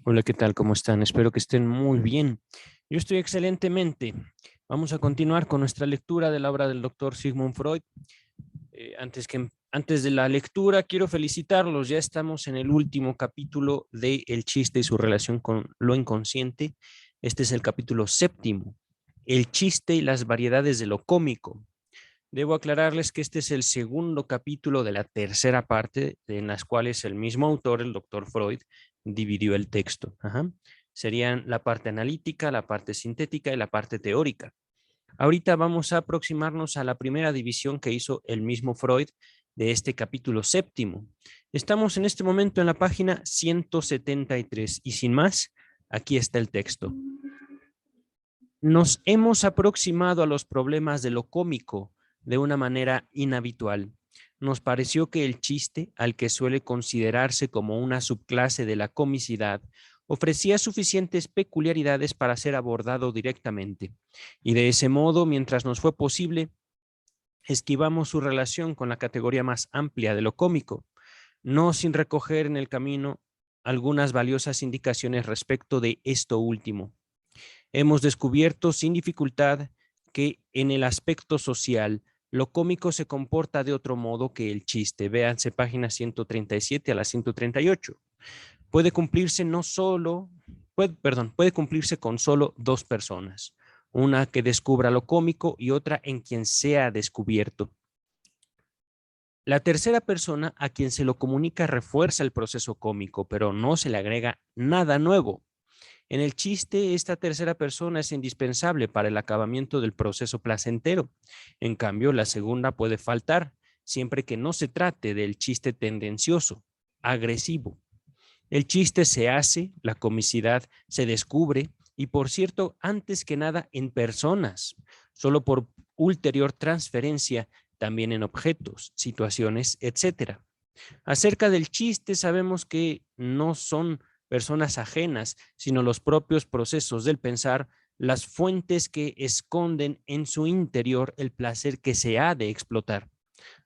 Hola, ¿qué tal? ¿Cómo están? Espero que estén muy bien. Yo estoy excelentemente. Vamos a continuar con nuestra lectura de la obra del doctor Sigmund Freud. Antes de la lectura, quiero felicitarlos. Ya estamos en el último capítulo de El chiste y su relación con lo inconsciente. Este es el capítulo séptimo, El chiste y las variedades de lo cómico. Debo aclararles que este es el segundo capítulo de la tercera parte, en las cuales el mismo autor, el doctor Freud, dividió el texto. Serían la parte analítica, la parte sintética y la parte teórica. Ahorita vamos a aproximarnos a la primera división que hizo el mismo Freud de este capítulo séptimo. Estamos en este momento en la página 173 y sin más, aquí está el texto. Nos hemos aproximado a los problemas de lo cómico de una manera inhabitual. Nos pareció que el chiste, al que suele considerarse como una subclase de la comicidad, ofrecía suficientes peculiaridades para ser abordado directamente. Y de ese modo, mientras nos fue posible, esquivamos su relación con la categoría más amplia de lo cómico, no sin recoger en el camino algunas valiosas indicaciones respecto de esto último. Hemos descubierto sin dificultad que en el aspecto social lo cómico se comporta de otro modo que el chiste. Véanse páginas 137 a la 138. Puede cumplirse no solo, puede cumplirse con solo dos personas. Una que descubra lo cómico y otra en quien sea descubierto. La tercera persona a quien se lo comunica refuerza el proceso cómico, pero no se le agrega nada nuevo. En el chiste, esta tercera persona es indispensable para el acabamiento del proceso placentero. En cambio, la segunda puede faltar, siempre que no se trate del chiste tendencioso, agresivo. El chiste se hace, la comicidad se descubre, y por cierto, antes que nada en personas, solo por ulterior transferencia también en objetos, situaciones, etcétera. Acerca del chiste sabemos que no son personas ajenas, sino los propios procesos del pensar, las fuentes que esconden en su interior el placer que se ha de explotar.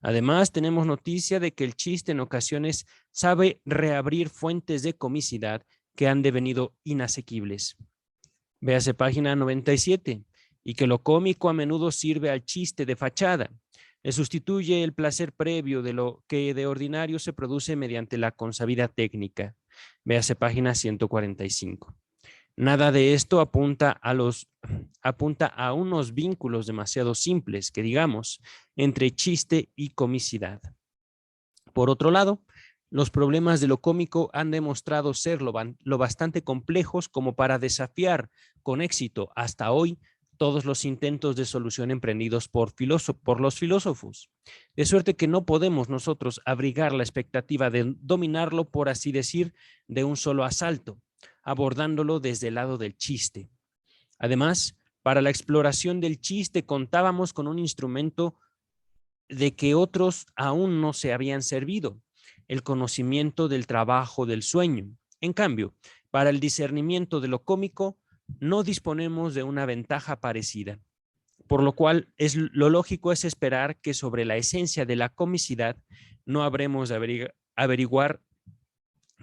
Además, tenemos noticia de que el chiste en ocasiones sabe reabrir fuentes de comicidad que han devenido inasequibles. Véase página 97, y que lo cómico a menudo sirve al chiste de fachada. Le sustituye el placer previo de lo que de ordinario se produce mediante la consabida técnica. Véase página 145. Nada de esto apunta a unos vínculos demasiado simples, que digamos, entre chiste y comicidad. Por otro lado, los problemas de lo cómico han demostrado ser lo bastante complejos como para desafiar con éxito hasta hoy todos los intentos de solución emprendidos por los filósofos. De suerte que no podemos nosotros abrigar la expectativa de dominarlo, por así decir, de un solo asalto, abordándolo desde el lado del chiste. Además, para la exploración del chiste contábamos con un instrumento de que otros aún no se habían servido, el conocimiento del trabajo del sueño. En cambio, para el discernimiento de lo cómico, no disponemos de una ventaja parecida, por lo cual lo lógico es esperar que sobre la esencia de la comicidad no habremos de averiguar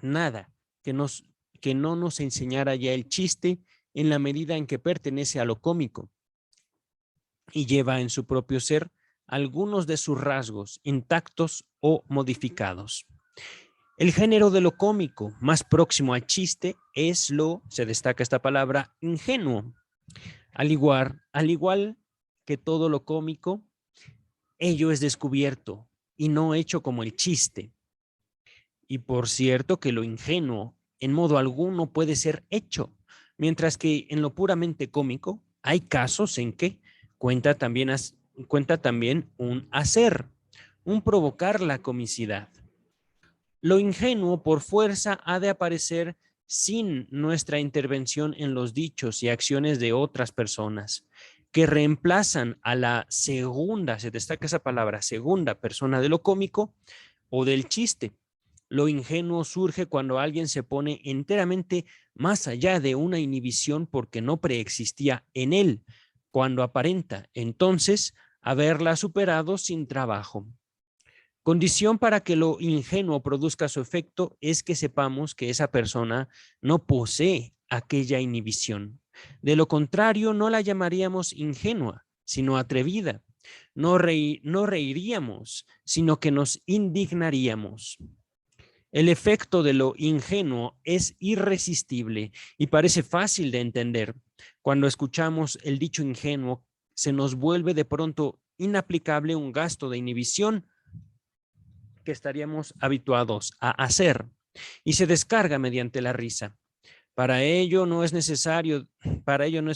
nada que no nos enseñara ya el chiste, en la medida en que pertenece a lo cómico y lleva en su propio ser algunos de sus rasgos intactos o modificados. El género de lo cómico más próximo al chiste es se destaca esta palabra, ingenuo. Al igual que todo lo cómico, ello es descubierto y no hecho como el chiste. Y por cierto que lo ingenuo en modo alguno puede ser hecho, mientras que en lo puramente cómico hay casos en que cuenta también, cuenta también un hacer, un provocar la comicidad. Lo ingenuo por fuerza ha de aparecer sin nuestra intervención en los dichos y acciones de otras personas, que reemplazan a la segunda, se destaca esa palabra, segunda persona de lo cómico o del chiste. Lo ingenuo surge cuando alguien se pone enteramente más allá de una inhibición porque no preexistía en él, cuando aparenta entonces haberla superado sin trabajo. Condición para que lo ingenuo produzca su efecto es que sepamos que esa persona no posee aquella inhibición. De lo contrario, no la llamaríamos ingenua, sino atrevida. No reiríamos, sino que nos indignaríamos. El efecto de lo ingenuo es irresistible y parece fácil de entender. Cuando escuchamos el dicho ingenuo, se nos vuelve de pronto inaplicable un gasto de inhibición que estaríamos habituados a hacer y se descarga mediante la risa. Para ello no es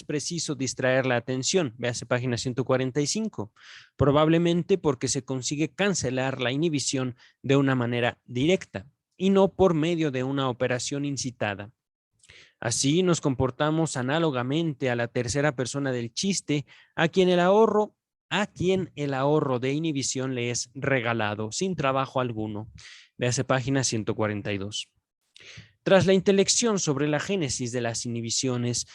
preciso distraer la atención. Véase página 145. Probablemente porque se consigue cancelar la inhibición de una manera directa y no por medio de una operación incitada. Así nos comportamos análogamente a la tercera persona del chiste, a quien el ahorro de inhibición le es regalado sin trabajo alguno. Véase página 142. Tras la intelección sobre la génesis de las inhibiciones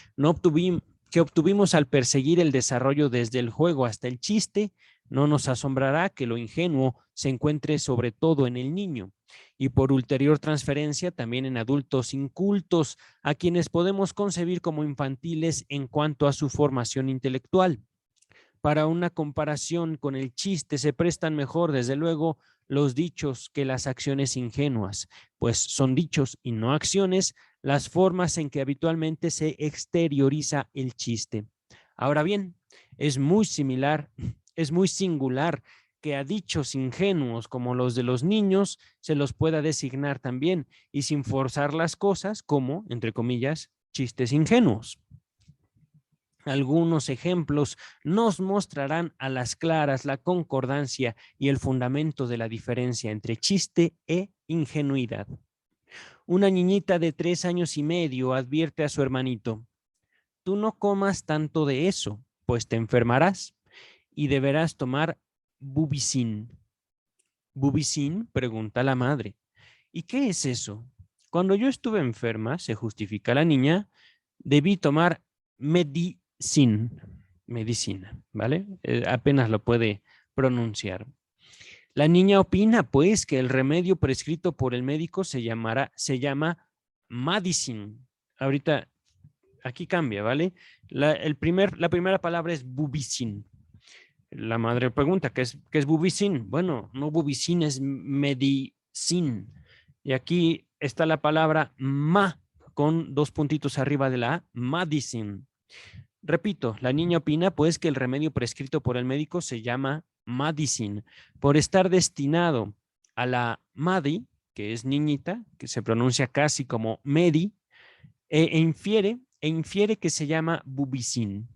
que obtuvimos al perseguir el desarrollo desde el juego hasta el chiste, no nos asombrará que lo ingenuo se encuentre sobre todo en el niño y por ulterior transferencia también en adultos incultos, a quienes podemos concebir como infantiles en cuanto a su formación intelectual. Para una comparación con el chiste se prestan mejor, desde luego, los dichos que las acciones ingenuas, pues son dichos y no acciones las formas en que habitualmente se exterioriza el chiste. Ahora bien, es muy singular que a dichos ingenuos como los de los niños se los pueda designar también y sin forzar las cosas como, entre comillas, chistes ingenuos. Algunos ejemplos nos mostrarán a las claras la concordancia y el fundamento de la diferencia entre chiste e ingenuidad. Una niñita de 3 años y medio advierte a su hermanito: tú no comas tanto de eso, pues te enfermarás y deberás tomar Bubicin. ¿Bubicin?, pregunta la madre. ¿Y qué es eso? Cuando yo estuve enferma, se justifica la niña, debí tomar medicina, ¿vale? Apenas lo puede pronunciar. La niña opina, pues, que el remedio prescrito por el médico se llama medicine. Ahorita, aquí cambia, ¿vale? La primera palabra es bubicin. La madre pregunta, ¿qué es bubicin? Bueno, no bubicin, es medicine. Y aquí está la palabra con 2 puntitos arriba de la A, medicine. Repito, la niña opina pues que el remedio prescrito por el médico se llama medicine, por estar destinado a la madi, que es niñita, que se pronuncia casi como medi, e infiere que se llama bubicin,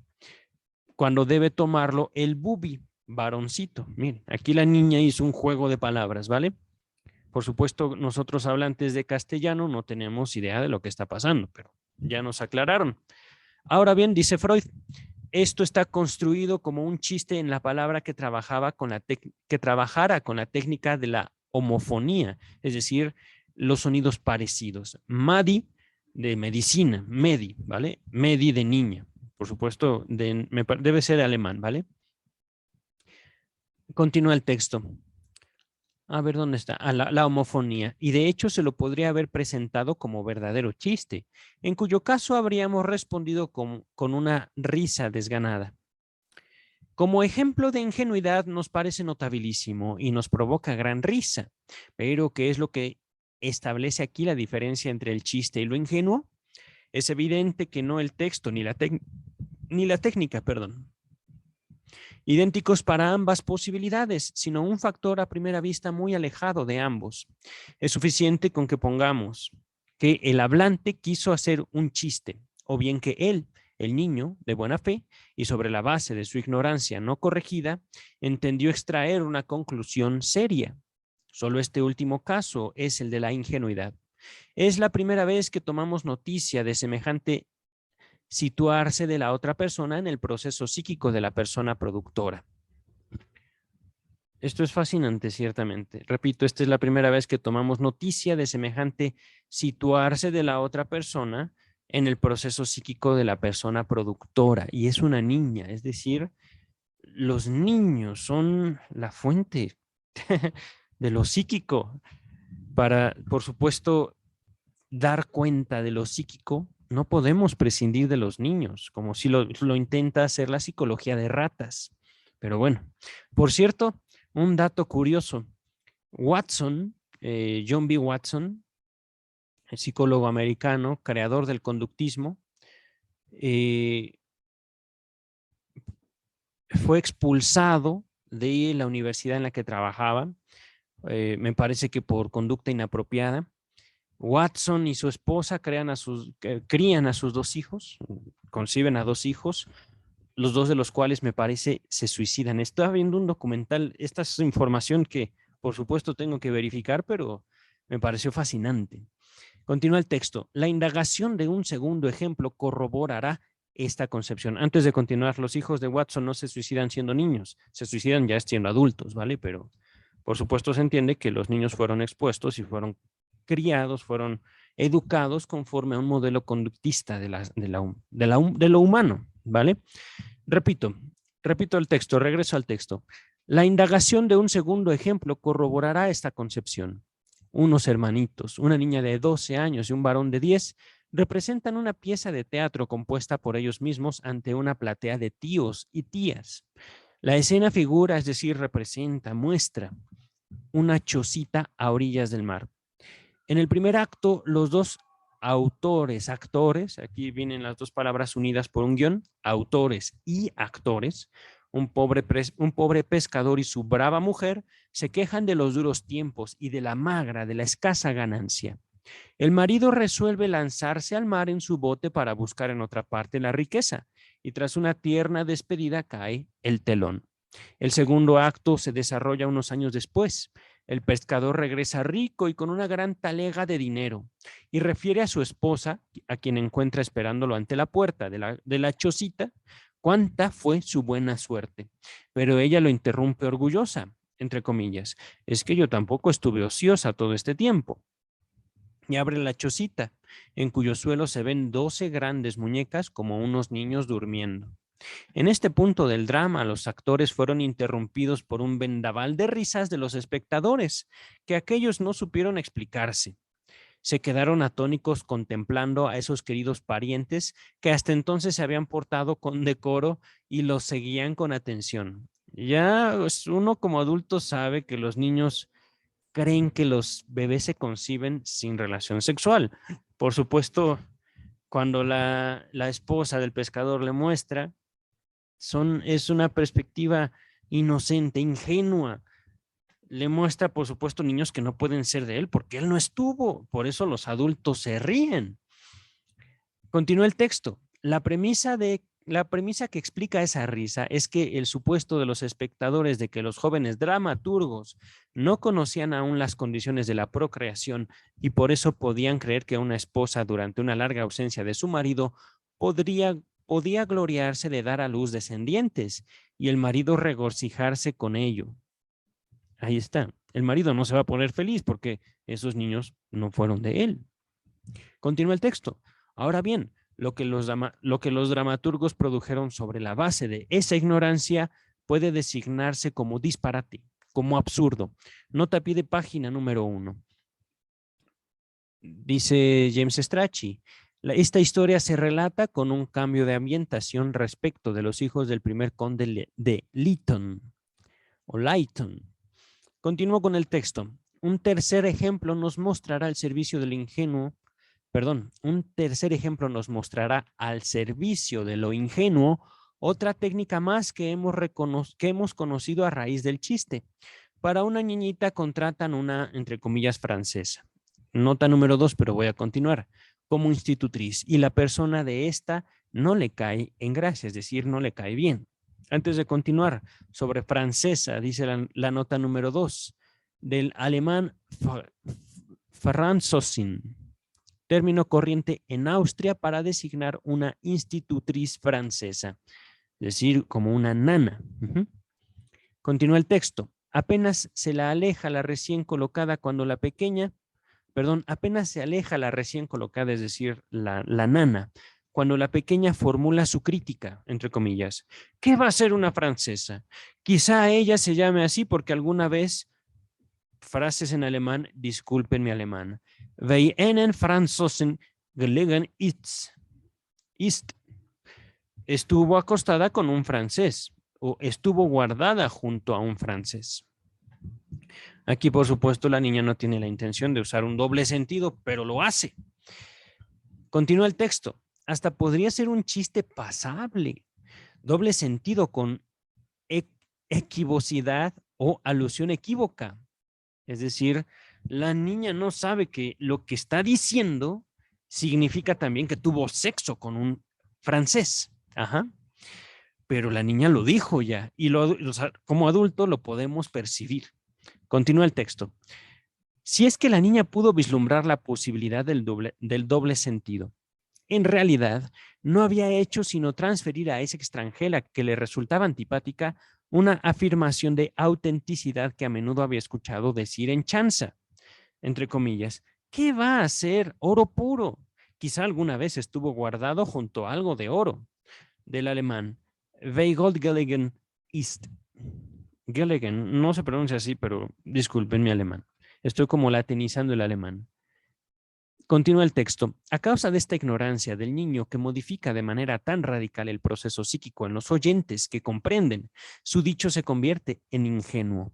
cuando debe tomarlo el bubi, varoncito. Miren, aquí la niña hizo un juego de palabras, ¿vale? Por supuesto, nosotros hablantes de castellano no tenemos idea de lo que está pasando, pero ya nos aclararon. Ahora bien, dice Freud, esto está construido como un chiste en la palabra que trabajara con la técnica de la homofonía, es decir, los sonidos parecidos. Madi de medicina, medi, ¿vale? Medi de niña, por supuesto, debe ser alemán, ¿vale? Continúa el texto. A ver, ¿dónde está? La homofonía. Y de hecho se lo podría haber presentado como verdadero chiste, en cuyo caso habríamos respondido con una risa desganada. Como ejemplo de ingenuidad nos parece notabilísimo y nos provoca gran risa. Pero ¿qué es lo que establece aquí la diferencia entre el chiste y lo ingenuo? Es evidente que no el texto ni la técnica, idénticos para ambas posibilidades, sino un factor a primera vista muy alejado de ambos. Es suficiente con que pongamos que el hablante quiso hacer un chiste, o bien que él, el niño, de buena fe, y sobre la base de su ignorancia no corregida, entendió extraer una conclusión seria. Solo este último caso es el de la ingenuidad. Es la primera vez que tomamos noticia de semejante situarse de la otra persona en el proceso psíquico de la persona productora. Esto es fascinante, ciertamente. Repito, esta es la primera vez que tomamos noticia de semejante situarse de la otra persona en el proceso psíquico de la persona productora. Y es una niña, es decir, los niños son la fuente de lo psíquico. Para, por supuesto, dar cuenta de lo psíquico, no podemos prescindir de los niños, como si lo intenta hacer la psicología de ratas. Pero bueno, por cierto, un dato curioso. Watson, John B. Watson, el psicólogo americano, creador del conductismo, fue expulsado de la universidad en la que trabajaba, me parece que por conducta inapropiada. Watson y su esposa crían a sus dos hijos, conciben a dos hijos, los dos de los cuales me parece se suicidan. Estaba viendo un documental, esta es información que por supuesto tengo que verificar, pero me pareció fascinante. Continúa el texto. La indagación de un segundo ejemplo corroborará esta concepción. Antes de continuar, los hijos de Watson no se suicidan siendo niños, se suicidan ya siendo adultos, ¿vale? Pero por supuesto se entiende que los niños fueron expuestos y fueron criados, fueron educados conforme a un modelo conductista de lo humano, ¿vale? Repito el texto, regreso al texto. La indagación de un segundo ejemplo corroborará esta concepción. Unos hermanitos, una niña de 12 años y un varón de 10, representan una pieza de teatro compuesta por ellos mismos ante una platea de tíos y tías. La escena figura, es decir, representa, muestra una chocita a orillas del mar. En el primer acto, los dos actores, aquí vienen las dos palabras unidas por un guión, autores y actores, un pobre pescador y su brava mujer se quejan de los duros tiempos y de la escasa ganancia. El marido resuelve lanzarse al mar en su bote para buscar en otra parte la riqueza, y tras una tierna despedida cae el telón. El segundo acto se desarrolla unos años después. El pescador regresa rico y con una gran talega de dinero y refiere a su esposa, a quien encuentra esperándolo ante la puerta de la chocita, cuánta fue su buena suerte. Pero ella lo interrumpe orgullosa, entre comillas. Es que yo tampoco estuve ociosa todo este tiempo. Y abre la chocita, en cuyo suelo se ven 12 grandes muñecas como unos niños durmiendo. En este punto del drama, los actores fueron interrumpidos por un vendaval de risas de los espectadores, que aquellos no supieron explicarse. Se quedaron atónicos contemplando a esos queridos parientes que hasta entonces se habían portado con decoro y los seguían con atención. Ya uno como adulto sabe que los niños creen que los bebés se conciben sin relación sexual. Por supuesto, cuando la esposa del pescador le muestra, es una perspectiva inocente, ingenua. Le muestra, por supuesto, niños que no pueden ser de él porque él no estuvo. Por eso los adultos se ríen. Continúa el texto. La premisa que explica esa risa es que el supuesto de los espectadores de que los jóvenes dramaturgos no conocían aún las condiciones de la procreación y por eso podían creer que una esposa durante una larga ausencia de su marido podía gloriarse de dar a luz descendientes y el marido regocijarse con ello. Ahí está. El marido no se va a poner feliz porque esos niños no fueron de él. Continúa el texto. Ahora bien, lo que los dramaturgos produjeron sobre la base de esa ignorancia puede designarse como disparate, como absurdo. Nota a pie de página número 1. Dice James Strachey, esta historia se relata con un cambio de ambientación respecto de los hijos del primer conde de Lytton. Continúo con el texto. Un tercer ejemplo nos mostrará al servicio del ingenuo. Un tercer ejemplo nos mostrará al servicio de lo ingenuo otra técnica más que hemos conocido a raíz del chiste. Para una niñita contratan una, entre comillas, francesa. Nota número 2, pero voy a continuar. Como institutriz, y la persona de esta no le cae en gracia, es decir, no le cae bien. Antes de continuar, sobre francesa, dice la nota número 2, del alemán Franzosin, término corriente en Austria para designar una institutriz francesa, es decir, como una nana. Continúa el texto. Apenas se aleja la recién colocada, es decir, la nana, cuando la pequeña formula su crítica, entre comillas. ¿Qué va a ser una francesa? Quizá ella se llame así porque alguna vez frases en alemán, disculpen mi alemán. Bei einen Franzosen gelegen ist. Estuvo acostada con un francés o estuvo guardada junto a un francés. Aquí, por supuesto, la niña no tiene la intención de usar un doble sentido, pero lo hace. Continúa el texto. Hasta podría ser un chiste pasable. Doble sentido con equivocidad o alusión equívoca. Es decir, la niña no sabe que lo que está diciendo significa también que tuvo sexo con un francés. Ajá. Pero la niña lo dijo ya y como adulto lo podemos percibir. Continúa el texto. Si es que la niña pudo vislumbrar la posibilidad del doble sentido, en realidad no había hecho sino transferir a esa extranjera que le resultaba antipática una afirmación de autenticidad que a menudo había escuchado decir en chanza, entre comillas. ¿Qué va a ser oro puro? Quizá alguna vez estuvo guardado junto a algo de oro. Del alemán, Weigold gelegen ist. Gelegen, no se pronuncia así, pero disculpen mi alemán. Estoy como latinizando el alemán. Continúa el texto. A causa de esta ignorancia del niño que modifica de manera tan radical el proceso psíquico en los oyentes que comprenden, su dicho se convierte en ingenuo.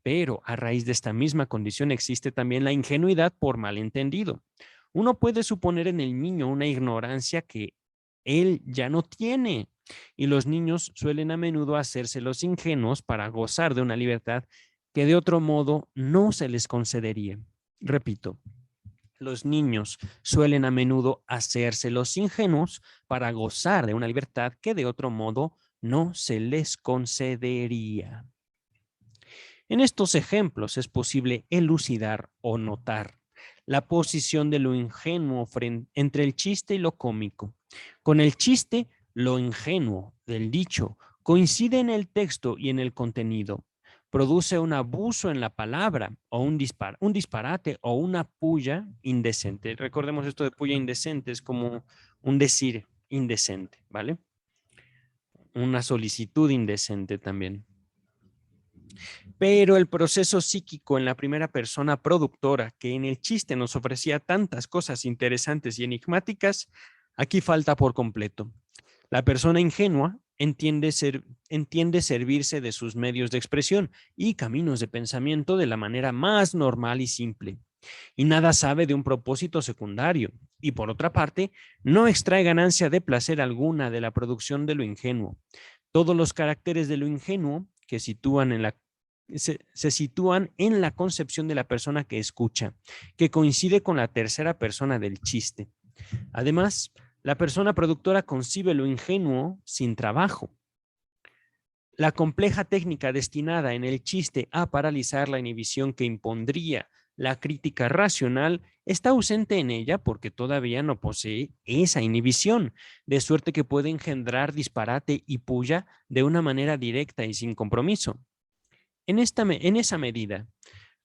Pero a raíz de esta misma condición existe también la ingenuidad por malentendido. Uno puede suponer en el niño una ignorancia que él ya no tiene. Y los niños suelen a menudo hacerse los ingenuos para gozar de una libertad que de otro modo no se les concedería. Repito. Los niños suelen a menudo hacerse los ingenuos para gozar de una libertad que de otro modo no se les concedería. En estos ejemplos es posible elucidar o notar la posición de lo ingenuo entre el chiste y lo cómico. Con el chiste, lo ingenuo del dicho coincide en el texto y en el contenido. Produce un abuso en la palabra o un disparate o una puya indecente. Recordemos esto de puya indecente, es como un decir indecente, ¿vale? Una solicitud indecente también. Pero el proceso psíquico en la primera persona productora, que en el chiste nos ofrecía tantas cosas interesantes y enigmáticas, aquí falta por completo. La persona ingenua entiende servirse de sus medios de expresión y caminos de pensamiento de la manera más normal y simple. Y nada sabe de un propósito secundario. Y por otra parte, no extrae ganancia de placer alguna de la producción de lo ingenuo. Todos los caracteres de lo ingenuo que se sitúan en la concepción de la persona que escucha, que coincide con la tercera persona del chiste. Además, la persona productora concibe lo ingenuo sin trabajo. La compleja técnica destinada en el chiste a paralizar la inhibición que impondría la crítica racional está ausente en ella porque todavía no posee esa inhibición, de suerte que puede engendrar disparate y puya de una manera directa y sin compromiso. En esa medida,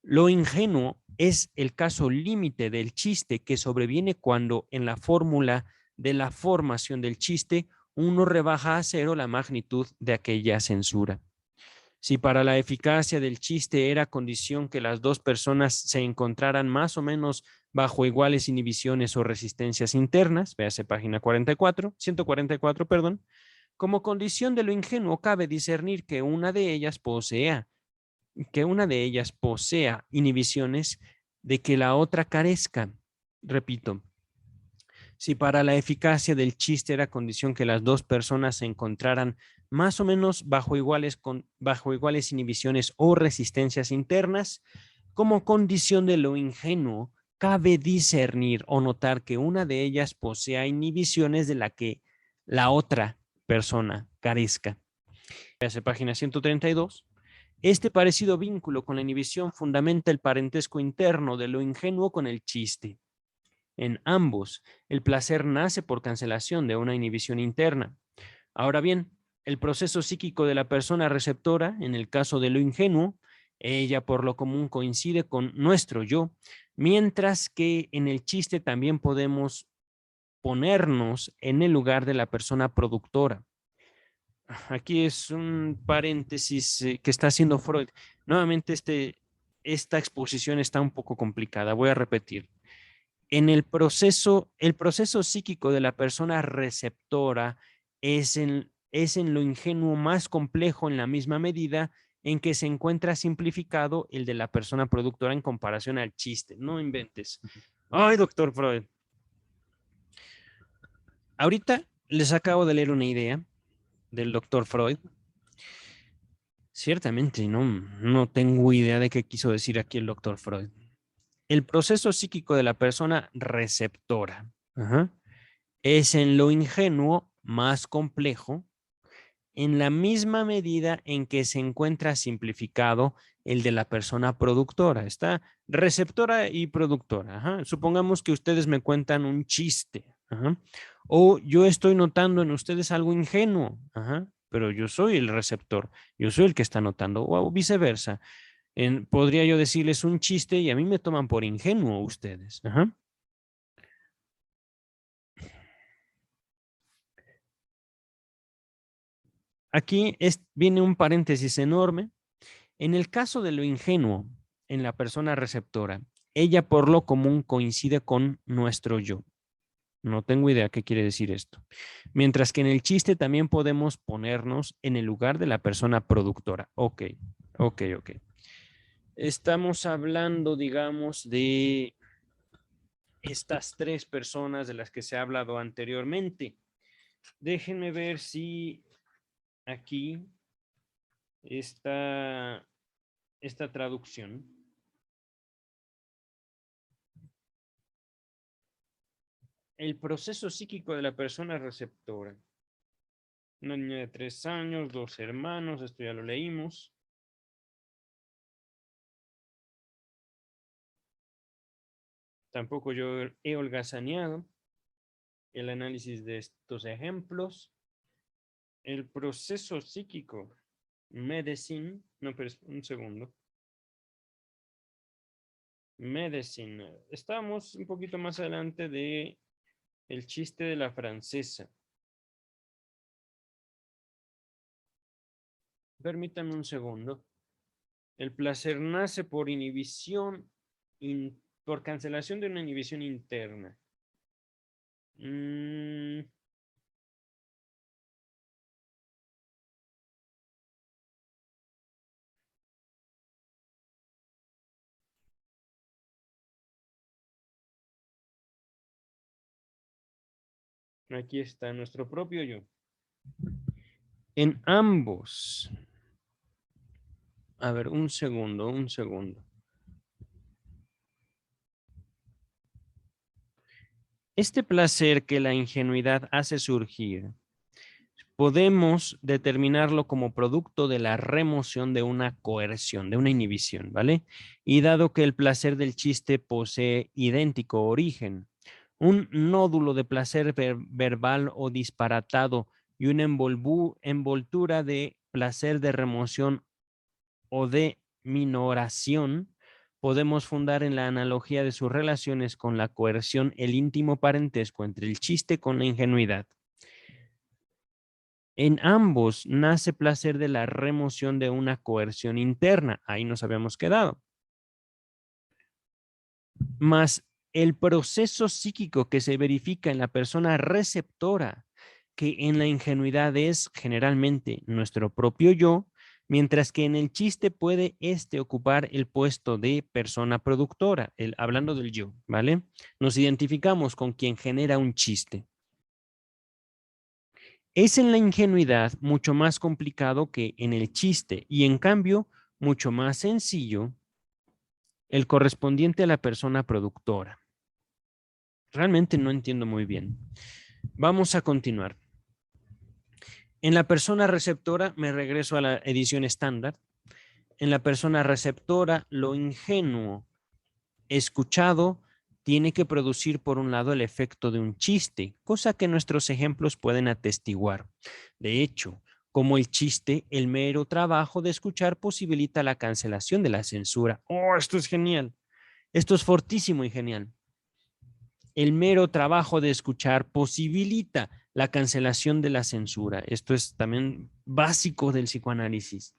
lo ingenuo es el caso límite del chiste que sobreviene cuando en la fórmula de la formación del chiste uno rebaja a cero la magnitud de aquella censura. Si para la eficacia del chiste era condición que las dos personas se encontraran más o menos bajo iguales inhibiciones o resistencias internas, véase página 144, perdón, como condición de lo ingenuo cabe discernir que una de ellas posea inhibiciones de que la otra carezca. Repito, si para la eficacia del chiste era condición que las dos personas se encontraran más o menos bajo iguales inhibiciones o resistencias internas, como condición de lo ingenuo, cabe discernir o notar que una de ellas posea inhibiciones de la que la otra persona carezca. Página 132. Este parecido vínculo con la inhibición fundamenta el parentesco interno de lo ingenuo con el chiste. En ambos, el placer nace por cancelación de una inhibición interna. Ahora bien, el proceso psíquico de la persona receptora, en el caso de lo ingenuo, ella por lo común coincide con nuestro yo, mientras que en el chiste también podemos ponernos en el lugar de la persona productora. Aquí es un paréntesis que está haciendo Freud. Nuevamente esta exposición está un poco complicada. Voy a repetir. El proceso psíquico de la persona receptora es en lo ingenuo más complejo en la misma medida en que se encuentra simplificado el de la persona productora en comparación al chiste. No inventes. Ay, doctor Freud. Ahorita les acabo de leer una idea del doctor Freud. Ciertamente no tengo idea de qué quiso decir aquí el doctor Freud. El proceso psíquico de la persona receptora, ajá, es en lo ingenuo más complejo en la misma medida en que se encuentra simplificado el de la persona productora. Está receptora y productora. Ajá. Supongamos que ustedes me cuentan un chiste. Ajá. O yo estoy notando en ustedes algo ingenuo. Ajá. Pero yo soy el receptor. Yo soy el que está notando. O viceversa. Podría yo decirles un chiste y a mí me toman por ingenuo ustedes. Ajá. Aquí viene un paréntesis enorme. En el caso de lo ingenuo en la persona receptora, ella por lo común coincide con nuestro yo. No tengo idea qué quiere decir esto. Mientras que en el chiste también podemos ponernos en el lugar de la persona productora. Ok. Estamos hablando, digamos, de estas tres personas de las que se ha hablado anteriormente. Déjenme ver si aquí está esta traducción. El proceso psíquico de la persona receptora. Una niña de 3 años, 2 hermanos, esto ya lo leímos. Tampoco yo he holgazaneado el análisis de estos ejemplos. El proceso psíquico, medicine, no, pero un segundo. Medicine. Estamos un poquito más adelante de el chiste de la francesa. Permítame un segundo. El placer nace por inhibición, por cancelación de una inhibición interna. Aquí está nuestro propio yo. En ambos. A ver, un segundo. Este placer que la ingenuidad hace surgir, podemos determinarlo como producto de la remoción de una coerción, de una inhibición, ¿vale? Y dado que el placer del chiste posee idéntico origen, un nódulo de placer verbal o disparatado y una envoltura de placer de remoción o de minoración, podemos fundar en la analogía de sus relaciones con la coerción el íntimo parentesco entre el chiste con la ingenuidad. En ambos nace placer de la remoción de una coerción interna. Ahí nos habíamos quedado. Más el proceso psíquico que se verifica en la persona receptora, que en la ingenuidad es generalmente nuestro propio yo, mientras que en el chiste puede ocupar el puesto de persona productora, hablando del yo, ¿vale? Nos identificamos con quien genera un chiste. Es en la ingenuidad mucho más complicado que en el chiste y en cambio mucho más sencillo el correspondiente a la persona productora. Realmente no entiendo muy bien. Vamos a continuar. En la persona receptora, me regreso a la edición estándar. En la persona receptora, lo ingenuo escuchado tiene que producir por un lado el efecto de un chiste, cosa que nuestros ejemplos pueden atestiguar. De hecho, como el chiste, el mero trabajo de escuchar posibilita la cancelación de la censura. ¡Oh, esto es genial! Esto es fortísimo y genial. El mero trabajo de escuchar posibilita la cancelación de la censura. Esto es también básico del psicoanálisis.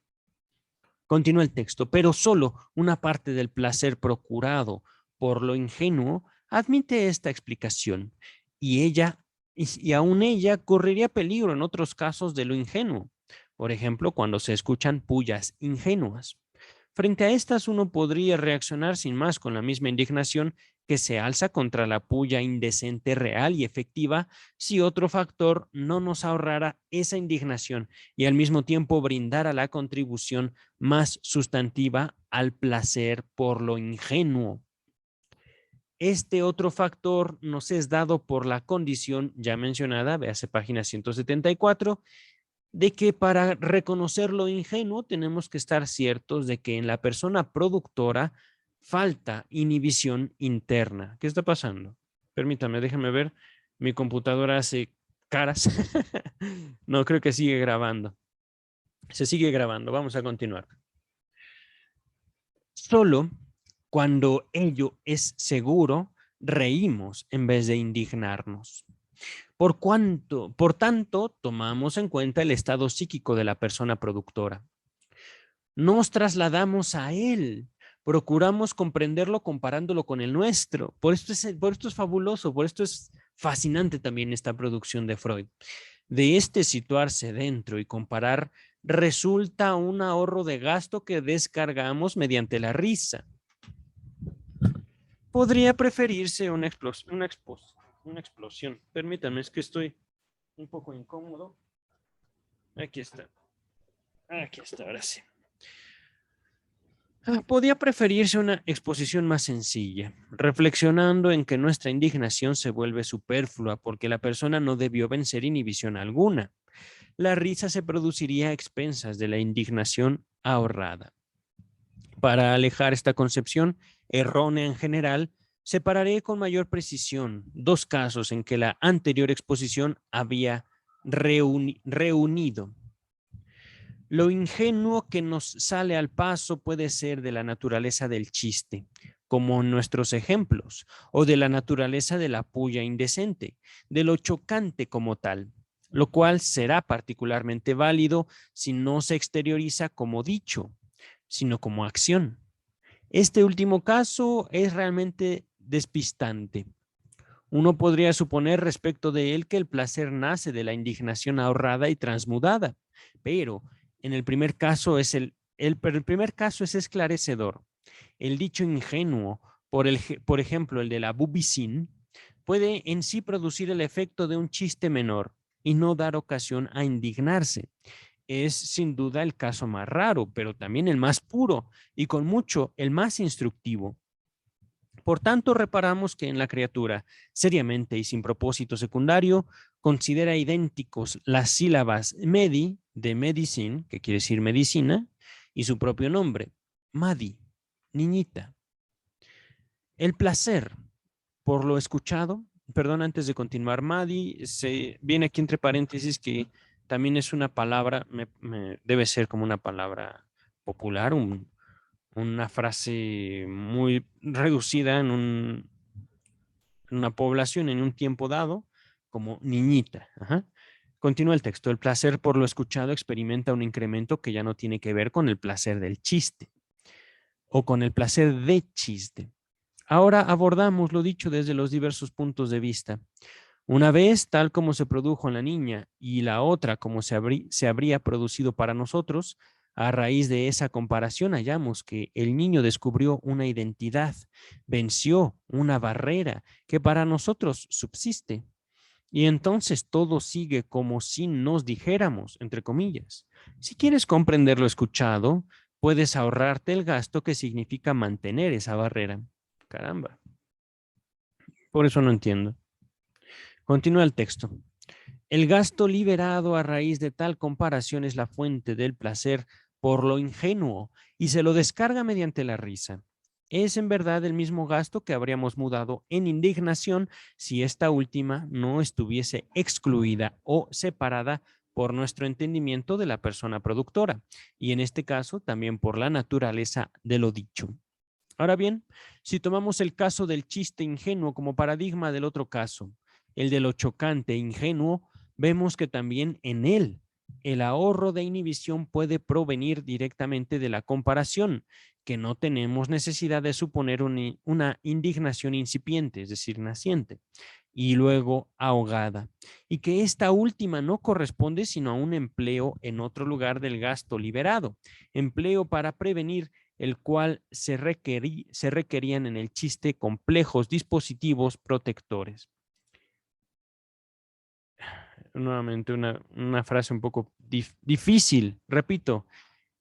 Continúa el texto, pero solo una parte del placer procurado por lo ingenuo admite esta explicación y aún ella correría peligro en otros casos de lo ingenuo. Por ejemplo, cuando se escuchan pullas ingenuas. Frente a estas, uno podría reaccionar sin más con la misma indignación que se alza contra la puya indecente real y efectiva si otro factor no nos ahorrara esa indignación y al mismo tiempo brindara la contribución más sustantiva al placer por lo ingenuo. Este otro factor nos es dado por la condición ya mencionada, véase página 174, de que para reconocer lo ingenuo tenemos que estar ciertos de que en la persona productora falta inhibición interna. ¿Qué está pasando? Permítame, déjame ver. Mi computadora hace caras. No, creo que sigue grabando. Se sigue grabando. Vamos a continuar. Solo cuando ello es seguro, reímos en vez de indignarnos. Por tanto, tomamos en cuenta el estado psíquico de la persona productora. Nos trasladamos a él, procuramos comprenderlo comparándolo con el nuestro. Por esto es fabuloso, por esto es fascinante también esta producción de Freud. De situarse dentro y comparar resulta un ahorro de gasto que descargamos mediante la risa. Podría preferirse una explosión. Permítanme, es que estoy un poco incómodo. Aquí está, ahora sí. Podía preferirse una exposición más sencilla, reflexionando en que nuestra indignación se vuelve superflua porque la persona no debió vencer inhibición alguna. La risa se produciría a expensas de la indignación ahorrada. Para alejar esta concepción errónea en general, separaré con mayor precisión dos casos en que la anterior exposición había reunido. Lo ingenuo que nos sale al paso puede ser de la naturaleza del chiste, como en nuestros ejemplos, o de la naturaleza de la puya indecente, de lo chocante como tal, lo cual será particularmente válido si no se exterioriza como dicho, sino como acción. Este último caso es realmente despistante. Uno podría suponer respecto de él que el placer nace de la indignación ahorrada y transmudada, pero en el primer caso el primer caso es esclarecedor. El dicho ingenuo, por ejemplo, el de la bubicín, puede en sí producir el efecto de un chiste menor y no dar ocasión a indignarse. Es sin duda el caso más raro, pero también el más puro y con mucho el más instructivo. Por tanto, reparamos que en la criatura, seriamente y sin propósito secundario, considera idénticos las sílabas medi, de medicine, que quiere decir medicina, y su propio nombre, madi, niñita. El placer por lo escuchado, perdón, antes de continuar, madi, se viene aquí entre paréntesis que también es una palabra, debe ser como una palabra popular, una frase muy reducida en una población en un tiempo dado como niñita. Ajá. Continúa el texto. El placer por lo escuchado experimenta un incremento que ya no tiene que ver con el placer del chiste o con el placer de chiste. Ahora abordamos lo dicho desde los diversos puntos de vista. Una vez, tal como se produjo en la niña, y la otra como se habría producido para nosotros, a raíz de esa comparación hallamos que el niño descubrió una identidad, venció una barrera que para nosotros subsiste. Y entonces todo sigue como si nos dijéramos, entre comillas. Si quieres comprender lo escuchado, puedes ahorrarte el gasto que significa mantener esa barrera. Caramba. Por eso no entiendo. Continúa el texto. El gasto liberado a raíz de tal comparación es la fuente del placer por lo ingenuo y se lo descarga mediante la risa. Es en verdad el mismo gasto que habríamos mudado en indignación si esta última no estuviese excluida o separada por nuestro entendimiento de la persona productora y en este caso también por la naturaleza de lo dicho. Ahora bien, si tomamos el caso del chiste ingenuo como paradigma del otro caso, el de lo chocante e ingenuo, vemos que también en él El ahorro de inhibición puede provenir directamente de la comparación, que no tenemos necesidad de suponer una indignación incipiente, es decir, naciente, y luego ahogada, y que esta última no corresponde sino a un empleo en otro lugar del gasto liberado, empleo para prevenir el cual se requerían en el chiste complejos dispositivos protectores. Nuevamente una frase un poco difícil, repito,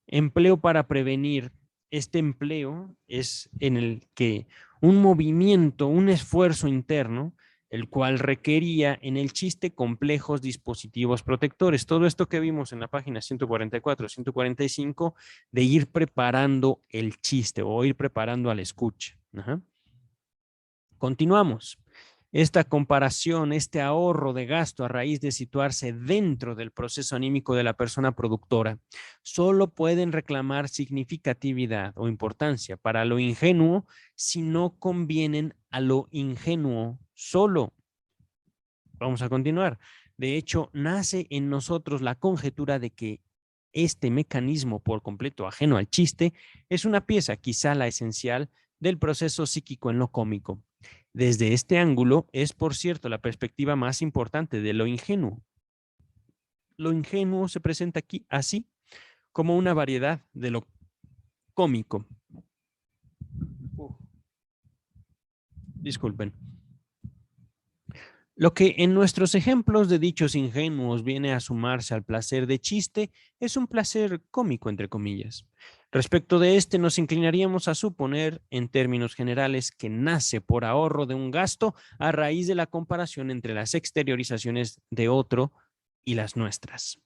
empleo para prevenir. Este empleo es en el que un movimiento, un esfuerzo interno, el cual requería en el chiste complejos dispositivos protectores. Todo esto que vimos en la página 144, 145, de ir preparando el chiste o ir preparando al escucha. Ajá. Continuamos. Esta comparación, este ahorro de gasto a raíz de situarse dentro del proceso anímico de la persona productora, solo pueden reclamar significatividad o importancia para lo ingenuo si no convienen a lo ingenuo solo. Vamos a continuar. De hecho, nace en nosotros la conjetura de que este mecanismo por completo ajeno al chiste es una pieza, quizá la esencial, del proceso psíquico en lo cómico. Desde este ángulo es, por cierto, la perspectiva más importante de lo ingenuo. Lo ingenuo se presenta aquí así, como una variedad de lo cómico. Disculpen. Lo que en nuestros ejemplos de dichos ingenuos viene a sumarse al placer de chiste es un placer cómico, entre comillas. Respecto de este, nos inclinaríamos a suponer, en términos generales, que nace por ahorro de un gasto a raíz de la comparación entre las exteriorizaciones de otro y las nuestras.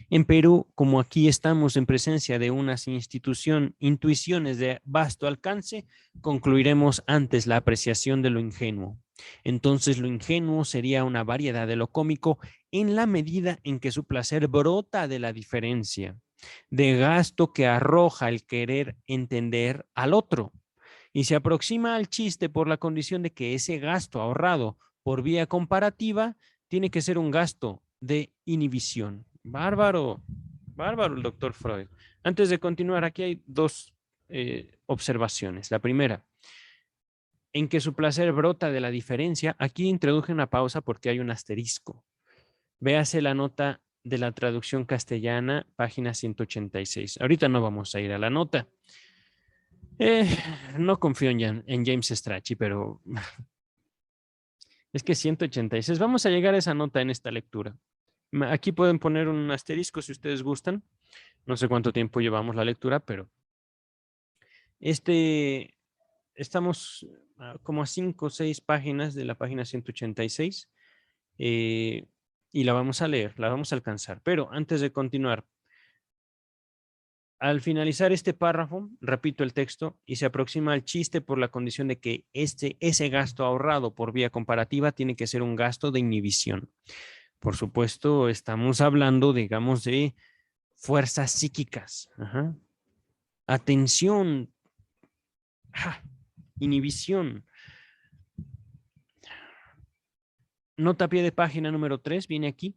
En Perú, como aquí estamos en presencia de unas intuiciones de vasto alcance, concluiremos antes la apreciación de lo ingenuo. Entonces lo ingenuo sería una variedad de lo cómico en la medida en que su placer brota de la diferencia, de gasto que arroja el querer entender al otro, y se aproxima al chiste por la condición de que ese gasto ahorrado por vía comparativa tiene que ser un gasto de inhibición. Bárbaro, bárbaro el doctor Freud. Antes de continuar, aquí hay dos observaciones. La primera, en que su placer brota de la diferencia. Aquí introduje una pausa porque hay un asterisco. Véase la nota de la traducción castellana, página 186. Ahorita no vamos a ir a la nota. No confío en James Strachey, pero es que 186. Vamos a llegar a esa nota en esta lectura. Aquí pueden poner un asterisco si ustedes gustan. No sé cuánto tiempo llevamos la lectura, pero estamos como a 5 o 6 páginas de la página 186 y la vamos a leer, la vamos a alcanzar. Pero antes de continuar, al finalizar este párrafo, repito el texto, y se aproxima al chiste por la condición de que ese gasto ahorrado por vía comparativa tiene que ser un gasto de inhibición. Por supuesto, estamos hablando, digamos, de fuerzas psíquicas. Ajá. Atención. Inhibición. Nota a pie de página número 3, viene aquí.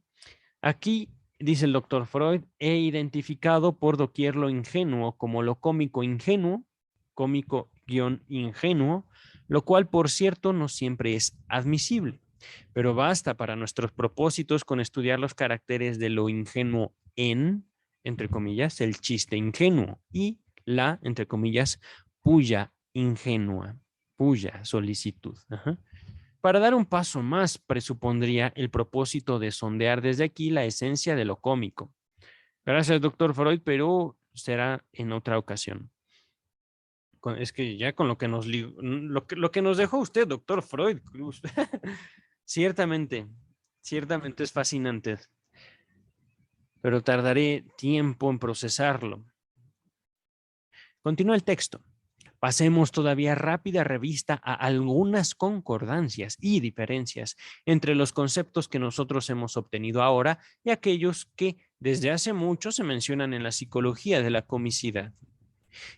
Aquí, dice el doctor Freud, he identificado por doquier lo ingenuo como lo cómico ingenuo, cómico-ingenuo, lo cual, por cierto, no siempre es admisible. Pero basta para nuestros propósitos con estudiar los caracteres de lo ingenuo entre comillas, el chiste ingenuo y la, entre comillas, puya ingenua, puya, solicitud. Ajá. Para dar un paso más, presupondría el propósito de sondear desde aquí la esencia de lo cómico. Gracias, doctor Freud, pero será en otra ocasión. Es que ya con lo que nos dejó usted, doctor Freud, ciertamente es fascinante, pero tardaré tiempo en procesarlo. Continúa el texto. Pasemos todavía rápida revista a algunas concordancias y diferencias entre los conceptos que nosotros hemos obtenido ahora y aquellos que desde hace mucho se mencionan en la psicología de la comicidad.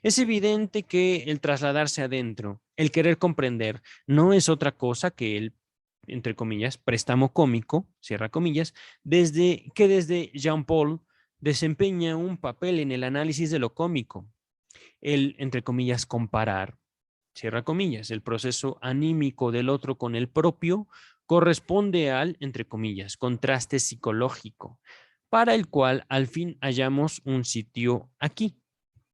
Es evidente que el trasladarse adentro, el querer comprender, no es otra cosa que el entre comillas, préstamo cómico, cierra comillas, desde Jean-Paul desempeña un papel en el análisis de lo cómico. El, entre comillas, comparar, cierra comillas, el proceso anímico del otro con el propio corresponde al, entre comillas, contraste psicológico, para el cual al fin hallamos un sitio aquí,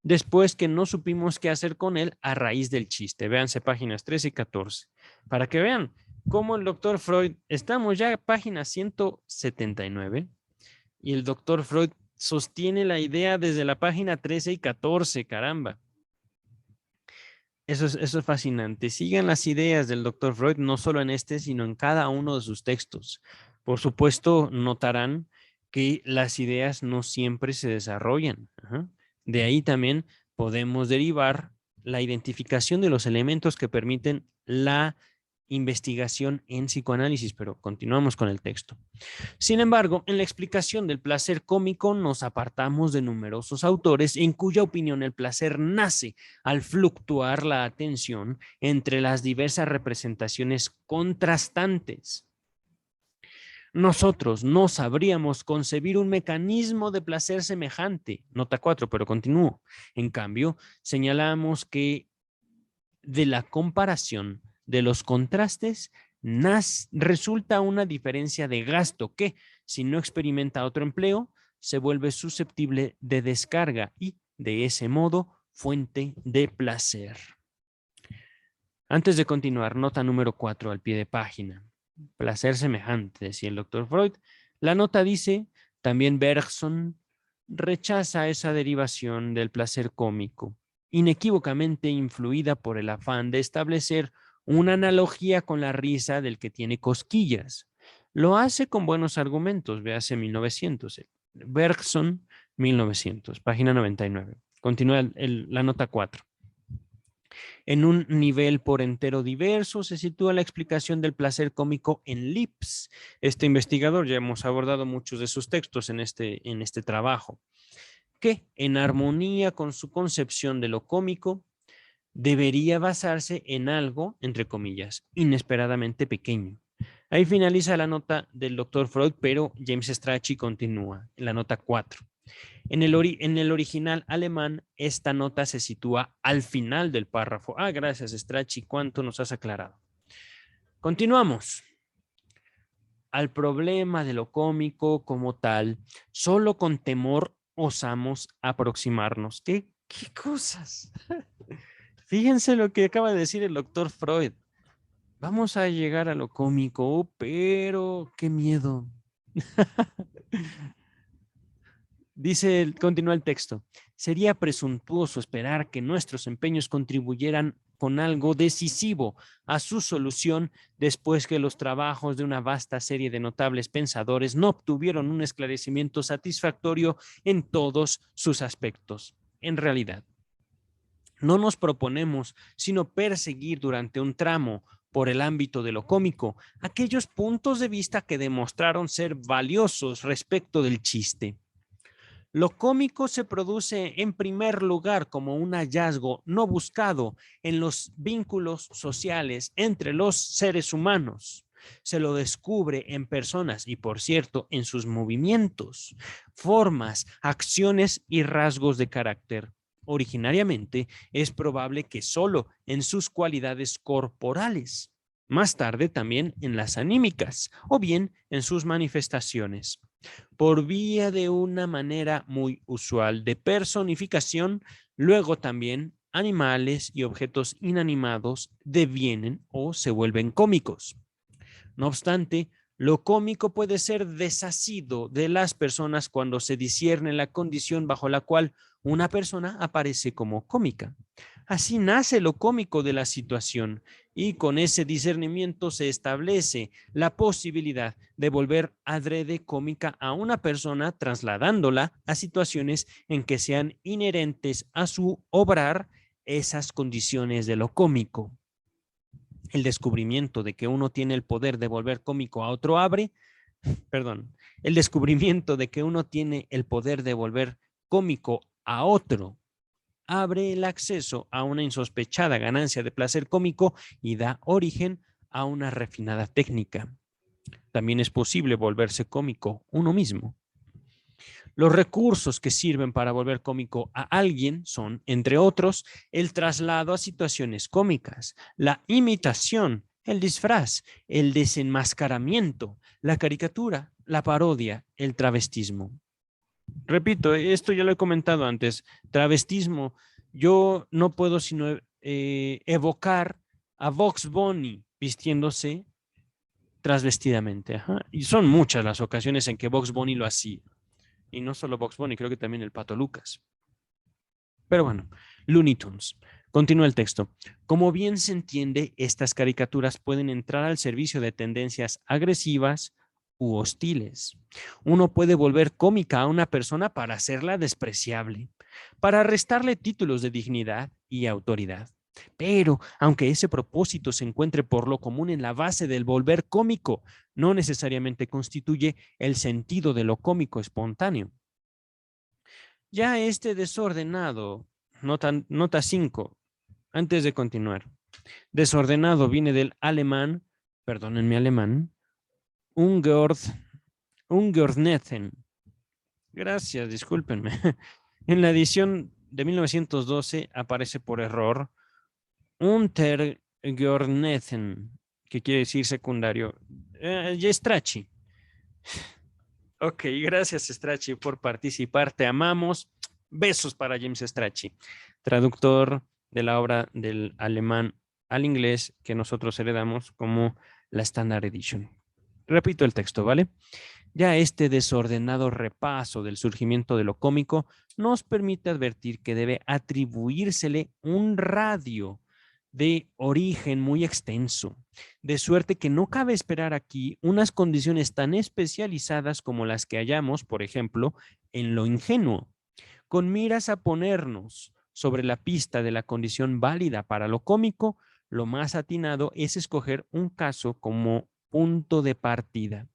después que no supimos qué hacer con él a raíz del chiste. Véanse páginas 13 y 14, para que vean cómo el doctor Freud, estamos ya en página 179, y el doctor Freud sostiene la idea desde la página 13 y 14, caramba. Eso es fascinante. Sigan las ideas del doctor Freud, no solo en este, sino en cada uno de sus textos. Por supuesto, notarán que las ideas no siempre se desarrollan. Ajá. De ahí también podemos derivar la identificación de los elementos que permiten la investigación en psicoanálisis, pero continuamos con el texto. Sin embargo, en la explicación del placer cómico nos apartamos de numerosos autores en cuya opinión el placer nace al fluctuar la atención entre las diversas representaciones contrastantes. Nosotros no sabríamos concebir un mecanismo de placer semejante. Nota 4, pero continúo. En cambio, señalamos que de la comparación de los contrastes resulta una diferencia de gasto que, si no experimenta otro empleo, se vuelve susceptible de descarga y, de ese modo, fuente de placer. Antes de continuar, nota número 4 al pie de página. Placer semejante, decía el doctor Freud. La nota dice, también Bergson rechaza esa derivación del placer cómico, inequívocamente influida por el afán de establecer una analogía con la risa del que tiene cosquillas. Lo hace con buenos argumentos, véase 1900. Bergson, 1900, página 99. Continúa la nota 4. En un nivel por entero diverso se sitúa la explicación del placer cómico en Lips. Este investigador, ya hemos abordado muchos de sus textos en este trabajo, que en armonía con su concepción de lo cómico, debería basarse en algo, entre comillas, inesperadamente pequeño. Ahí finaliza la nota del doctor Freud, pero James Strachey continúa en la nota 4. En el original alemán, esta nota se sitúa al final del párrafo. Gracias, Strachey, cuánto nos has aclarado. Continuamos. Al problema de lo cómico como tal, solo con temor osamos aproximarnos. ¿Qué cosas? Fíjense lo que acaba de decir el doctor Freud. Vamos a llegar a lo cómico, pero qué miedo. Dice, continúa el texto, sería presuntuoso esperar que nuestros empeños contribuyeran con algo decisivo a su solución después que los trabajos de una vasta serie de notables pensadores no obtuvieron un esclarecimiento satisfactorio en todos sus aspectos. En realidad, no nos proponemos sino perseguir durante un tramo por el ámbito de lo cómico aquellos puntos de vista que demostraron ser valiosos respecto del chiste. Lo cómico se produce en primer lugar como un hallazgo no buscado en los vínculos sociales entre los seres humanos. Se lo descubre en personas y, por cierto, en sus movimientos, formas, acciones y rasgos de carácter. Originariamente, es probable que solo en sus cualidades corporales, más tarde también en las anímicas o bien en sus manifestaciones. Por vía de una manera muy usual de personificación, luego también animales y objetos inanimados devienen o se vuelven cómicos. No obstante, lo cómico puede ser desasido de las personas cuando se discierne la condición bajo la cual una persona aparece como cómica. Así nace lo cómico de la situación y con ese discernimiento se establece la posibilidad de volver adrede cómica a una persona trasladándola a situaciones en que sean inherentes a su obrar esas condiciones de lo cómico. El descubrimiento de que uno tiene el poder de volver cómico a otro el descubrimiento de que uno tiene el poder de volver cómico a otro abre el acceso a una insospechada ganancia de placer cómico y da origen a una refinada técnica. También es posible volverse cómico uno mismo. Los recursos que sirven para volver cómico a alguien son, entre otros, el traslado a situaciones cómicas, la imitación, el disfraz, el desenmascaramiento, la caricatura, la parodia, el travestismo. Repito, esto ya lo he comentado antes, travestismo, yo no puedo sino evocar a Bugs Bunny vistiéndose transvestidamente. Ajá. Y son muchas las ocasiones en que Bugs Bunny lo hacía. Y no solo Bugs Bunny, creo que también el Pato Lucas. Pero bueno, Looney Tunes. Continúa el texto. Como bien se entiende, estas caricaturas pueden entrar al servicio de tendencias agresivas u hostiles. Uno puede volver cómica a una persona para hacerla despreciable, para restarle títulos de dignidad y autoridad. Pero, aunque ese propósito se encuentre por lo común en la base del volver cómico, no necesariamente constituye el sentido de lo cómico espontáneo. Ya este desordenado, nota 5, antes de continuar. Desordenado viene del alemán, perdónenme alemán, Ungeordneten. Gracias, discúlpenme. En la edición de 1912 aparece por error Untergeordneten, que quiere decir secundario. Strachey. Ok, gracias Strachey por participar, te amamos. Besos para James Strachey, traductor de la obra del alemán al inglés que nosotros heredamos como la Standard Edition. Repito el texto, ¿vale? Ya este desordenado repaso del surgimiento de lo cómico nos permite advertir que debe atribuírsele un radio de origen muy extenso, de suerte que no cabe esperar aquí unas condiciones tan especializadas como las que hallamos, por ejemplo, en lo ingenuo, con miras a ponernos sobre la pista de la condición válida para lo cómico. Lo más atinado es escoger un caso como punto de partida.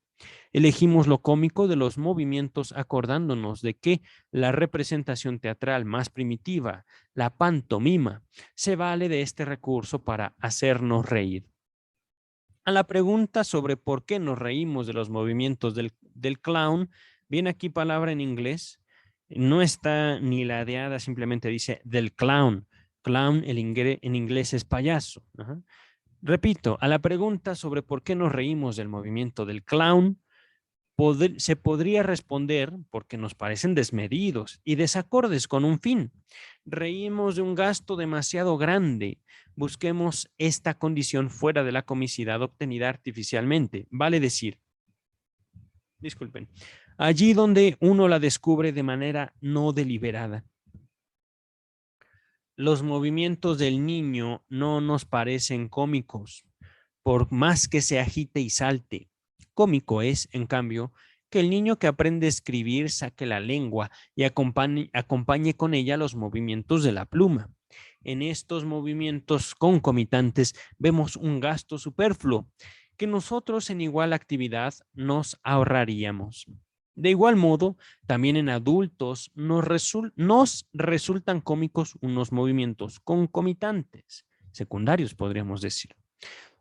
Elegimos lo cómico de los movimientos acordándonos de que la representación teatral más primitiva, la pantomima, se vale de este recurso para hacernos reír. A la pregunta sobre por qué nos reímos de los movimientos del clown, viene aquí palabra en inglés, no está ni ladeada, simplemente dice del clown. Clown en inglés es payaso. Ajá. Repito, a la pregunta sobre por qué nos reímos del movimiento del clown, se podría responder porque nos parecen desmedidos y desacordes con un fin. Reímos de un gasto demasiado grande. Busquemos esta condición fuera de la comicidad obtenida artificialmente. Vale decir, disculpen, allí donde uno la descubre de manera no deliberada. Los movimientos del niño no nos parecen cómicos, por más que se agite y salte. Cómico es, en cambio, que el niño que aprende a escribir saque la lengua y acompañe con ella los movimientos de la pluma. En estos movimientos concomitantes vemos un gasto superfluo que nosotros en igual actividad nos ahorraríamos. De igual modo, también en adultos nos resultan cómicos unos movimientos concomitantes, secundarios podríamos decir,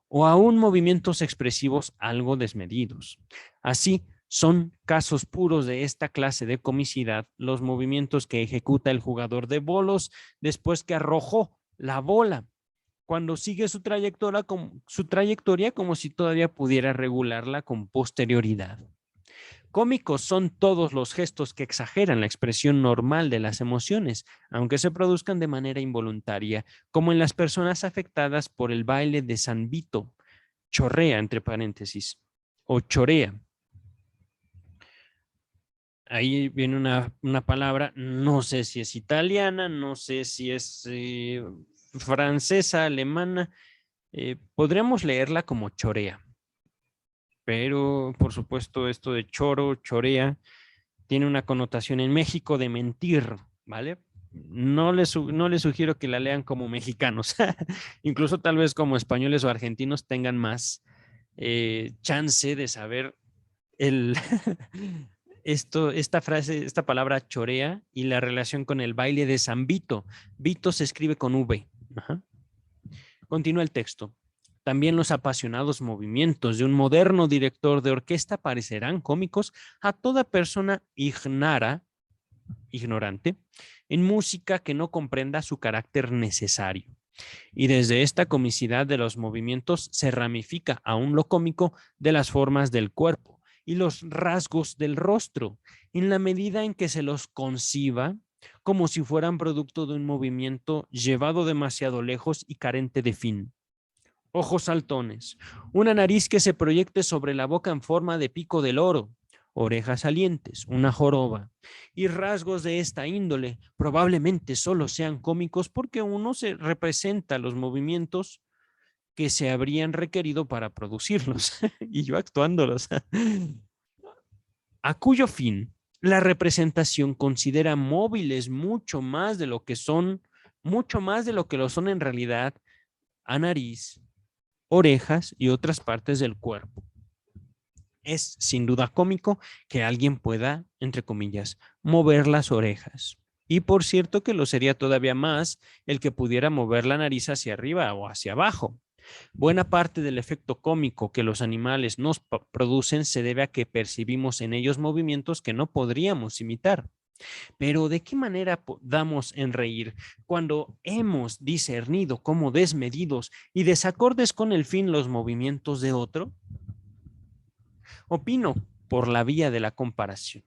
o aún movimientos expresivos algo desmedidos. Así, son casos puros de esta clase de comicidad los movimientos que ejecuta el jugador de bolos después que arrojó la bola, cuando sigue su trayectoria como si todavía pudiera regularla con posterioridad. Cómicos son todos los gestos que exageran la expresión normal de las emociones, aunque se produzcan de manera involuntaria, como en las personas afectadas por el baile de San Vito, chorrea entre paréntesis, o chorea. Ahí viene una palabra, no sé si es italiana, no sé si es francesa, alemana, podríamos leerla como chorea. Pero, por supuesto, esto de choro, chorea, tiene una connotación en México de mentir, ¿vale? No les sugiero que la lean como mexicanos. Incluso tal vez como españoles o argentinos tengan más chance de saber el esta frase, esta palabra chorea y la relación con el baile de San Vito. Vito se escribe con V. Ajá. Continúa el texto. También los apasionados movimientos de un moderno director de orquesta parecerán cómicos a toda persona ignorante en música que no comprenda su carácter necesario. Y desde esta comicidad de los movimientos se ramifica aún lo cómico de las formas del cuerpo y los rasgos del rostro, en la medida en que se los conciba como si fueran producto de un movimiento llevado demasiado lejos y carente de fin. Ojos saltones, una nariz que se proyecte sobre la boca en forma de pico del oro, orejas salientes, una joroba, y rasgos de esta índole probablemente solo sean cómicos porque uno se representa los movimientos que se habrían requerido para producirlos y yo actuándolos. A cuyo fin la representación considera móviles mucho más de lo que son, mucho más de lo que lo son en realidad a nariz, orejas y otras partes del cuerpo. Es sin duda cómico que alguien pueda, entre comillas, mover las orejas. Y por cierto que lo sería todavía más el que pudiera mover la nariz hacia arriba o hacia abajo. Buena parte del efecto cómico que los animales nos producen se debe a que percibimos en ellos movimientos que no podríamos imitar. Pero ¿de qué manera damos en reír cuando hemos discernido como desmedidos y desacordes con el fin los movimientos de otro? Opino por la vía de la comparación.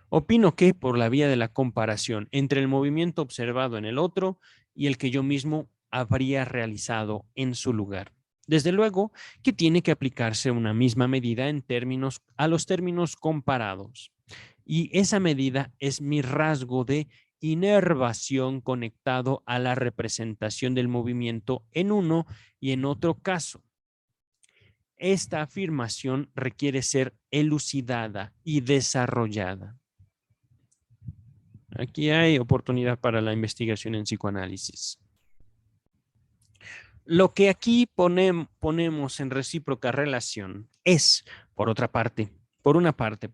Opino que por la vía de la comparación entre el movimiento observado en el otro y el que yo mismo habría realizado en su lugar. Desde luego que tiene que aplicarse una misma medida en términos a los términos comparados. Y esa medida es mi rasgo de inervación conectado a la representación del movimiento en uno y en otro caso. Esta afirmación requiere ser elucidada y desarrollada. Aquí hay oportunidad para la investigación en psicoanálisis. Lo que aquí ponemos en recíproca relación es, por una parte,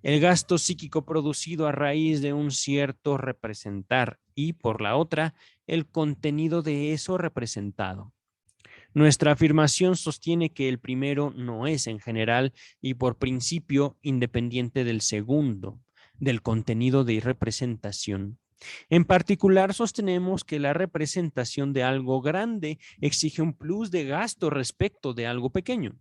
el gasto psíquico producido a raíz de un cierto representar y, por la otra, el contenido de eso representado. Nuestra afirmación sostiene que el primero no es en general y por principio independiente del segundo, del contenido de representación. En particular, sostenemos que la representación de algo grande exige un plus de gasto respecto de algo pequeño.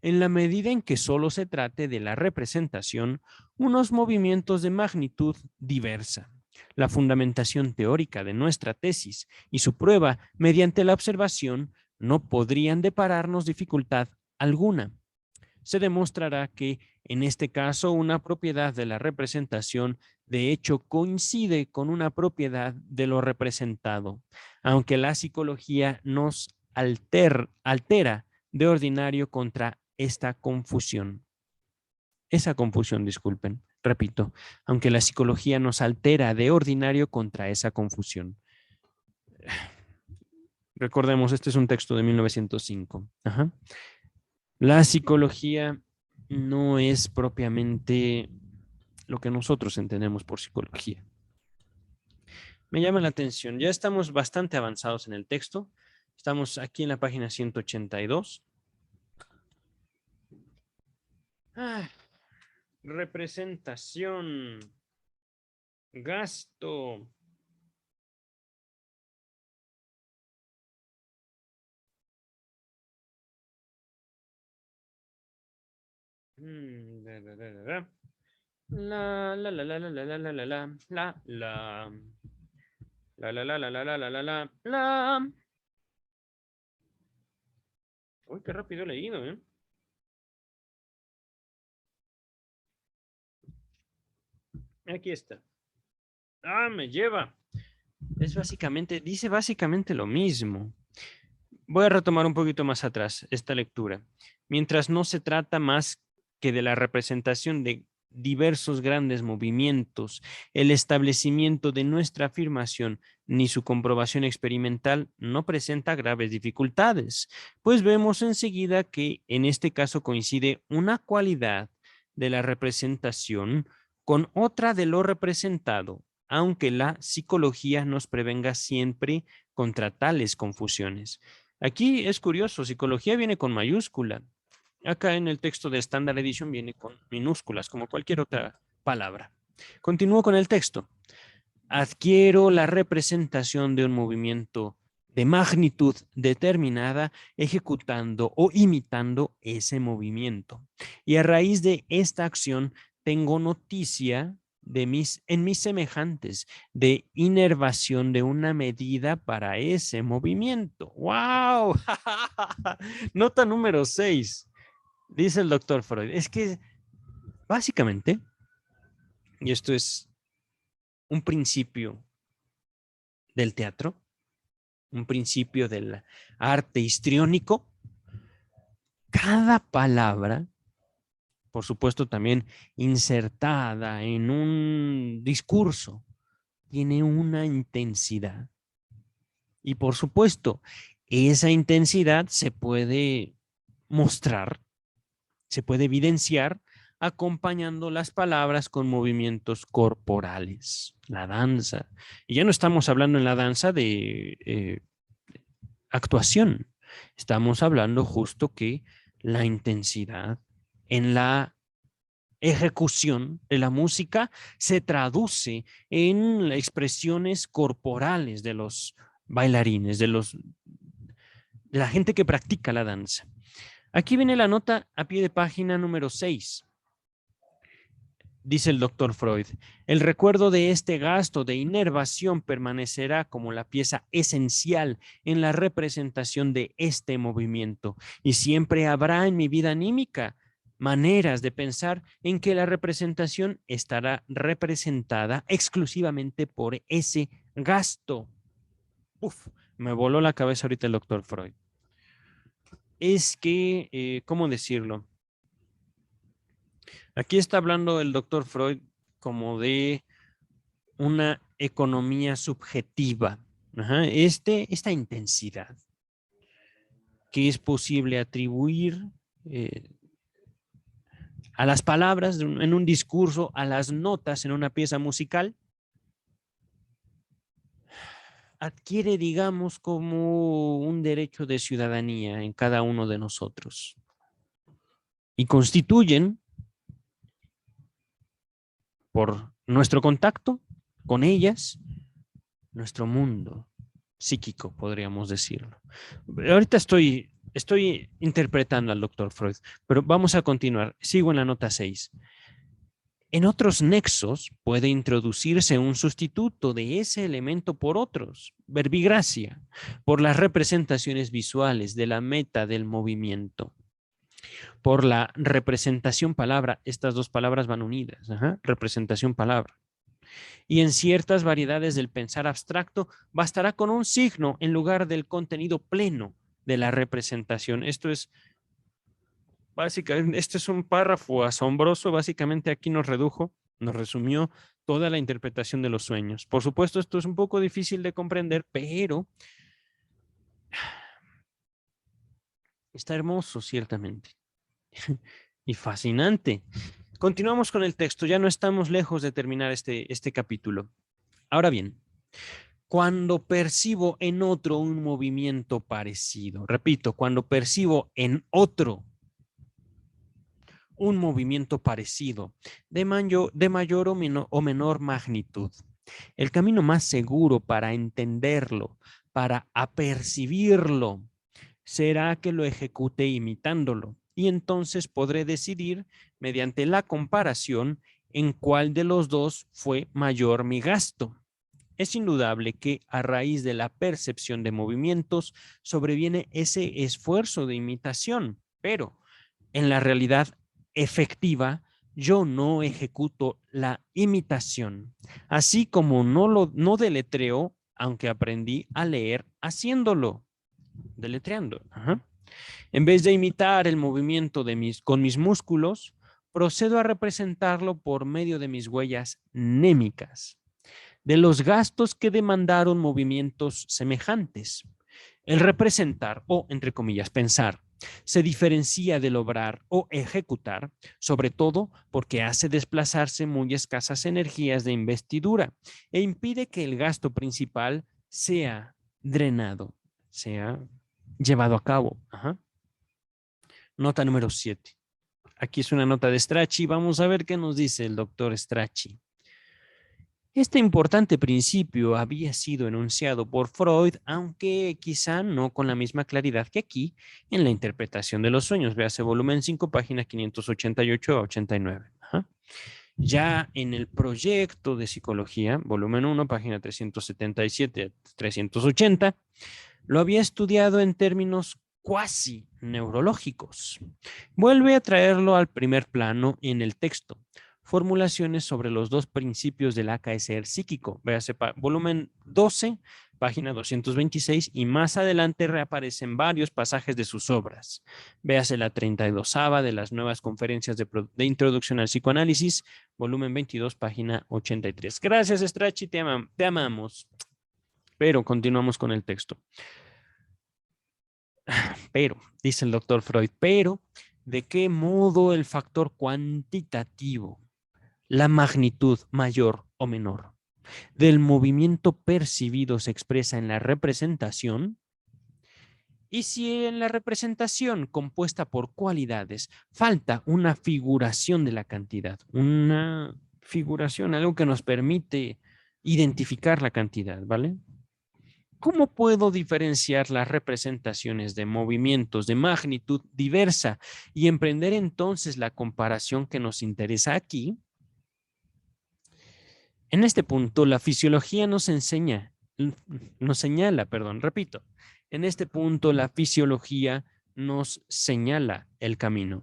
En la medida en que solo se trate de la representación, unos movimientos de magnitud diversa. La fundamentación teórica de nuestra tesis y su prueba mediante la observación no podrían depararnos dificultad alguna. Se demostrará que, en este caso, una propiedad de la representación de hecho coincide con una propiedad de lo representado, aunque la psicología nos altera de ordinario contra esta confusión. Esa confusión, disculpen, repito, aunque la psicología nos altera de ordinario contra esa confusión. Recordemos, este es un texto de 1905. Ajá. La psicología no es propiamente lo que nosotros entendemos por psicología. Me llama la atención, ya estamos bastante avanzados en el texto. Estamos aquí en la página 182. Representación. Gasto. Uy, qué rápido he leído, ¿eh? Aquí está. Me lleva. Dice básicamente lo mismo. Voy a retomar un poquito más atrás esta lectura. Mientras no se trata más que de la representación de diversos grandes movimientos, el establecimiento de nuestra afirmación ni su comprobación experimental no presenta graves dificultades, pues vemos enseguida que en este caso coincide una cualidad de la representación con otra de lo representado, aunque la psicología nos prevenga siempre contra tales confusiones. Aquí es curioso, psicología viene con mayúscula. Acá en el texto de Standard Edition viene con minúsculas, como cualquier otra palabra. Continúo con el texto. Adquiero la representación de un movimiento de magnitud determinada ejecutando o imitando ese movimiento. Y a raíz de esta acción tengo noticia en mis semejantes de inervación de una medida para ese movimiento. ¡Wow! Nota número 6. Dice el doctor Freud. Es que básicamente, y esto es un principio del teatro, un principio del arte histriónico, cada palabra, por supuesto también insertada en un discurso, tiene una intensidad. Y por supuesto, esa intensidad se puede mostrar, se puede evidenciar acompañando las palabras con movimientos corporales, la danza. Y ya no estamos hablando en la danza de actuación. Estamos hablando justo que la intensidad en la ejecución de la música se traduce en expresiones corporales de los bailarines, de la gente que practica la danza. Aquí viene la nota a pie de página número 6. Dice el doctor Freud, el recuerdo de este gasto de inervación permanecerá como la pieza esencial en la representación de este movimiento y siempre habrá en mi vida anímica maneras de pensar en que la representación estará representada exclusivamente por ese gasto. Uf, me voló la cabeza ahorita el doctor Freud. Es que, ¿cómo decirlo? Aquí está hablando el doctor Freud como de una economía subjetiva. Ajá. Esta intensidad que es posible atribuir a las palabras en un discurso, a las notas en una pieza musical, adquiere, digamos, como un derecho de ciudadanía en cada uno de nosotros y constituyen, por nuestro contacto con ellas, nuestro mundo psíquico, podríamos decirlo. Ahorita estoy interpretando al doctor Freud, pero vamos a continuar. Sigo en la nota 6. En otros nexos puede introducirse un sustituto de ese elemento por otros, verbigracia, por las representaciones visuales de la meta del movimiento, por la representación palabra. Estas dos palabras van unidas, representación palabra. Y en ciertas variedades del pensar abstracto bastará con un signo en lugar del contenido pleno de la representación. Esto es básicamente, este es un párrafo asombroso. Básicamente aquí nos resumió toda la interpretación de los sueños. Por supuesto, esto es un poco difícil de comprender, pero está hermoso, ciertamente, y fascinante. Continuamos con el texto. Ya no estamos lejos de terminar este capítulo. Ahora bien, cuando percibo en otro un movimiento parecido, repito, cuando percibo en otro un movimiento parecido, de mayor o menor magnitud, el camino más seguro para entenderlo, para apercibirlo, será que lo ejecute imitándolo. Y entonces podré decidir, mediante la comparación, en cuál de los dos fue mayor mi gasto. Es indudable que a raíz de la percepción de movimientos sobreviene ese esfuerzo de imitación, pero en la realidad efectiva yo no ejecuto la imitación, así como no deletreo, aunque aprendí a leer haciéndolo, deletreando. Ajá. En vez de imitar el movimiento con mis músculos, procedo a representarlo por medio de mis huellas némicas, de los gastos que demandaron movimientos semejantes. El representar o, entre comillas, pensar, se diferencia del obrar o ejecutar, sobre todo porque hace desplazarse muy escasas energías de investidura e impide que el gasto principal sea drenado, sea llevado a cabo. Ajá. Nota número 7. Aquí es una nota de Strachey. Vamos a ver qué nos dice el doctor Strachey. Este importante principio había sido enunciado por Freud, aunque quizá no con la misma claridad que aquí en la interpretación de los sueños. Véase volumen 5, página 588 a 89. Ajá. Ya en el proyecto de psicología, volumen 1, página 377 a 380, lo había estudiado en términos cuasi neurológicos. Vuelve a traerlo al primer plano en el texto. Formulaciones sobre los dos principios del AKSR psíquico. Véase volumen 12, página 226, y más adelante reaparecen varios pasajes de sus obras. Véase la 32ª de las nuevas conferencias de introducción al psicoanálisis, volumen 22, página 83. Gracias, Strachey, te amamos. Pero continuamos con el texto. Pero, dice el doctor Freud, pero, ¿de qué modo el factor cuantitativo, la magnitud mayor o menor del movimiento percibido se expresa en la representación? Y si en la representación compuesta por cualidades falta una figuración de la cantidad, una figuración, algo que nos permite identificar la cantidad, ¿vale? ¿Cómo puedo diferenciar las representaciones de movimientos de magnitud diversa y emprender entonces la comparación que nos interesa aquí? En este punto, la fisiología nos señala, repito, en este punto la fisiología nos señala el camino,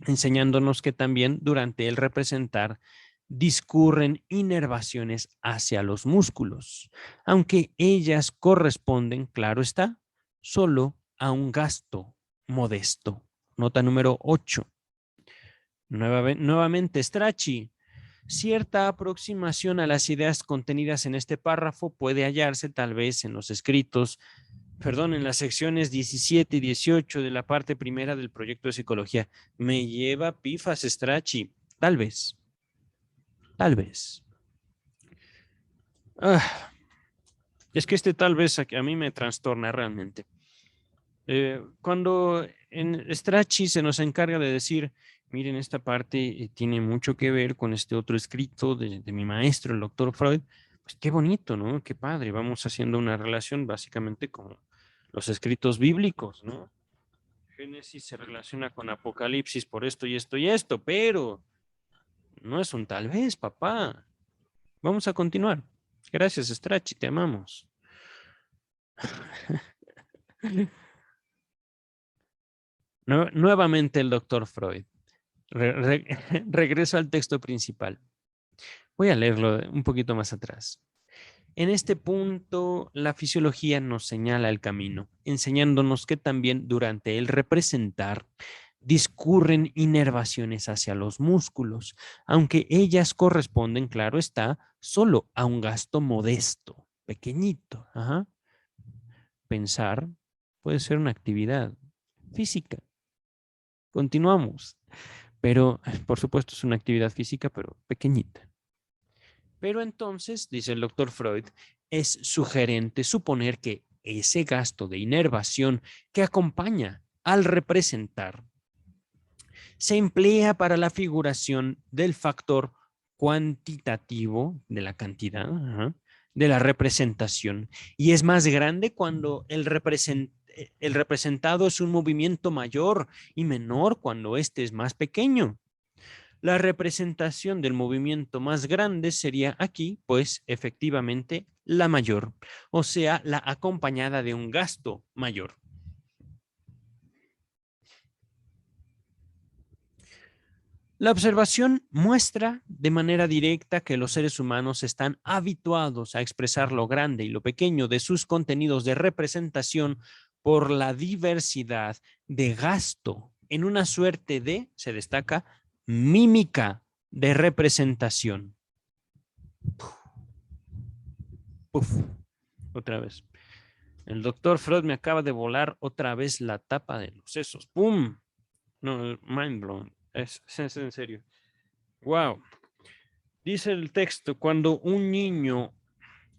enseñándonos que también durante el representar discurren inervaciones hacia los músculos, aunque ellas corresponden, claro está, solo a un gasto modesto. Nota número 8. Nuevamente, Strachey. Cierta aproximación a las ideas contenidas en este párrafo puede hallarse tal vez en los escritos, en las secciones 17 y 18 de la parte primera del proyecto de psicología. Me lleva pifas, Strachey. Tal vez. Tal vez. Es que este tal vez a mí me trastorna realmente. Cuando en Strachey se nos encarga de decir, miren, esta parte tiene mucho que ver con este otro escrito de mi maestro, el doctor Freud, pues qué bonito, ¿no? Qué padre. Vamos haciendo una relación básicamente con los escritos bíblicos, ¿no? Génesis se relaciona con Apocalipsis por esto y esto y esto, pero no es un tal vez, papá. Vamos a continuar. Gracias, Strachey, te amamos. Nuevamente el doctor Freud. Regreso al texto principal. Voy a leerlo un poquito más atrás. En este punto, la fisiología nos señala el camino, enseñándonos que también durante el representar discurren inervaciones hacia los músculos, aunque ellas corresponden, claro está, solo a un gasto modesto, pequeñito. Ajá. Pensar puede ser una actividad física. Continuamos. Pero, por supuesto, es una actividad física, pero pequeñita. Pero entonces, dice el doctor Freud, es sugerente suponer que ese gasto de inervación que acompaña al representar se emplea para la figuración del factor cuantitativo de la cantidad, de la representación, y es más grande cuando el representado es un movimiento mayor y menor cuando este es más pequeño. La representación del movimiento más grande sería aquí, pues, efectivamente, la mayor, o sea, la acompañada de un gasto mayor. La observación muestra de manera directa que los seres humanos están habituados a expresar lo grande y lo pequeño de sus contenidos de representación por la diversidad de gasto en una suerte de, se destaca, mímica de representación. Uf, otra vez. El doctor Freud me acaba de volar otra vez la tapa de los sesos. ¡Pum! No, mind blown. Es en serio. Wow. Dice el texto, cuando un niño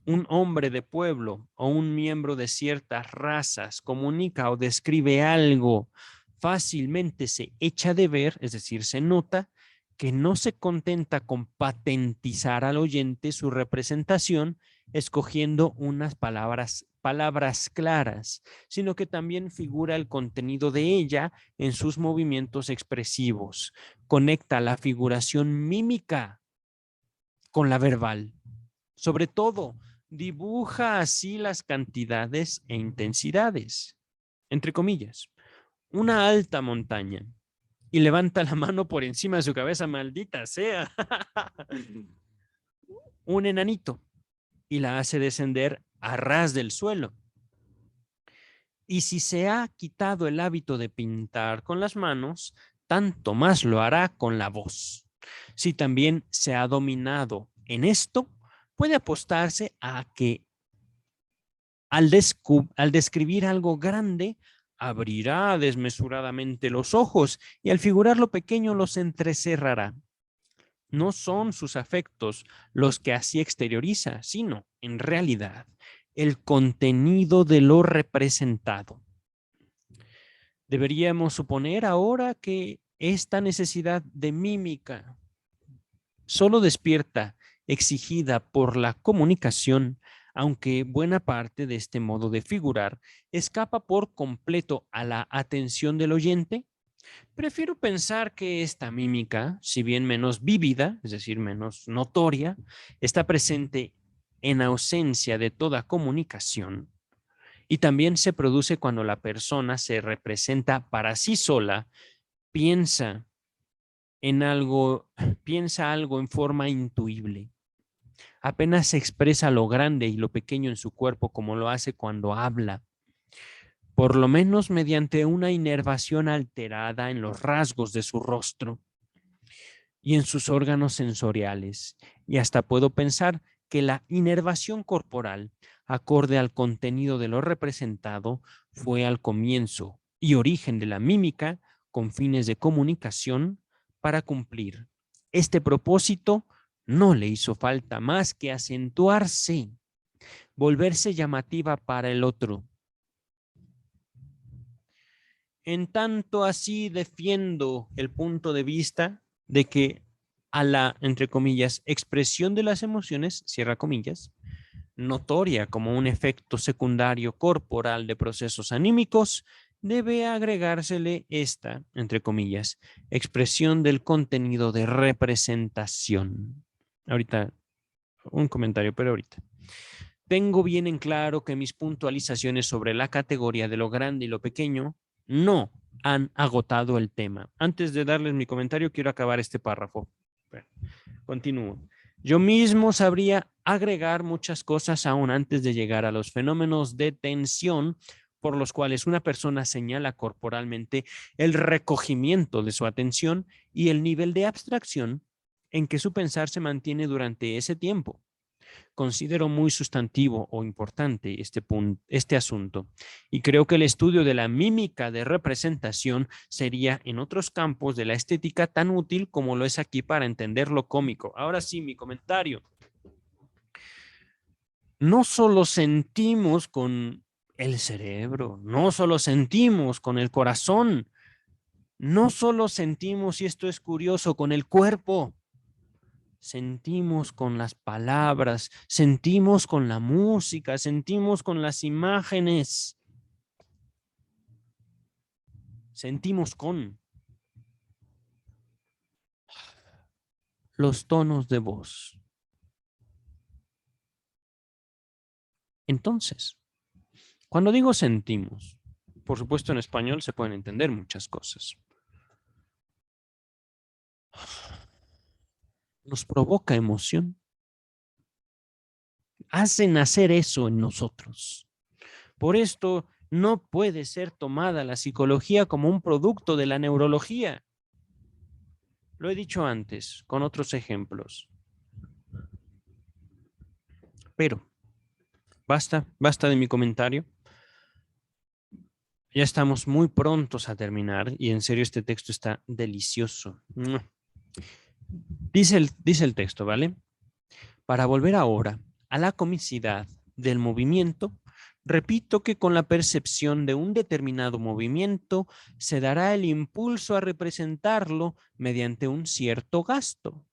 un hombre de pueblo o un miembro de ciertas razas comunica o describe algo, fácilmente se echa de ver, es decir, se nota que no se contenta con patentizar al oyente su representación escogiendo unas palabras claras, sino que también figura el contenido de ella en sus movimientos expresivos. Conecta la figuración mímica con la verbal. Sobre todo, dibuja así las cantidades e intensidades. Entre comillas, una alta montaña y levanta la mano por encima de su cabeza, maldita sea. Un enanito y la hace descender a ras del suelo. Y si se ha quitado el hábito de pintar con las manos, tanto más lo hará con la voz. Si también se ha dominado en esto, puede apostarse a que al describir algo grande, abrirá desmesuradamente los ojos y al figurar lo pequeño los entrecerrará. No son sus afectos los que así exterioriza, sino, en realidad, el contenido de lo representado. Deberíamos suponer ahora que esta necesidad de mímica solo despierta exigida por la comunicación, aunque buena parte de este modo de figurar escapa por completo a la atención del oyente. Prefiero pensar que esta mímica, si bien menos vívida, es decir, menos notoria, está presente en ausencia de toda comunicación y también se produce cuando la persona se representa para sí sola, piensa en algo, piensa algo en forma intuible. Apenas se expresa lo grande y lo pequeño en su cuerpo como lo hace cuando habla, por lo menos mediante una inervación alterada en los rasgos de su rostro y en sus órganos sensoriales. Y hasta puedo pensar que la inervación corporal, acorde al contenido de lo representado, fue al comienzo y origen de la mímica con fines de comunicación para cumplir. Este propósito no le hizo falta más que acentuarse, volverse llamativa para el otro. En tanto así defiendo el punto de vista de que a la, entre comillas, expresión de las emociones, cierra comillas, notoria como un efecto secundario corporal de procesos anímicos, debe agregársele esta, entre comillas, expresión del contenido de representación. Ahorita, un comentario, pero ahorita. Tengo bien en claro que mis puntualizaciones sobre la categoría de lo grande y lo pequeño no han agotado el tema. Antes de darles mi comentario, quiero acabar este párrafo. Bueno, continúo. Yo mismo sabría agregar muchas cosas aún antes de llegar a los fenómenos de tensión por los cuales una persona señala corporalmente el recogimiento de su atención y el nivel de abstracción en que su pensar se mantiene durante ese tiempo. Considero muy sustantivo o importante este asunto y creo que el estudio de la mímica de representación sería en otros campos de la estética tan útil como lo es aquí para entender lo cómico. Ahora sí, mi comentario. No solo sentimos con el cerebro, no solo sentimos con el corazón, no solo sentimos, y esto es curioso, con el cuerpo. Sentimos con las palabras, sentimos con la música, sentimos con las imágenes, sentimos con los tonos de voz. Entonces, cuando digo sentimos, por supuesto en español se pueden entender muchas cosas. Nos provoca emoción. Hace nacer eso en nosotros. Por esto no puede ser tomada la psicología como un producto de la neurología. Lo he dicho antes con otros ejemplos. Pero basta de mi comentario. Ya estamos muy prontos a terminar y en serio este texto está delicioso. Dice el texto, ¿vale? Para volver ahora a la comicidad del movimiento, repito que con la percepción de un determinado movimiento se dará el impulso a representarlo mediante un cierto gasto.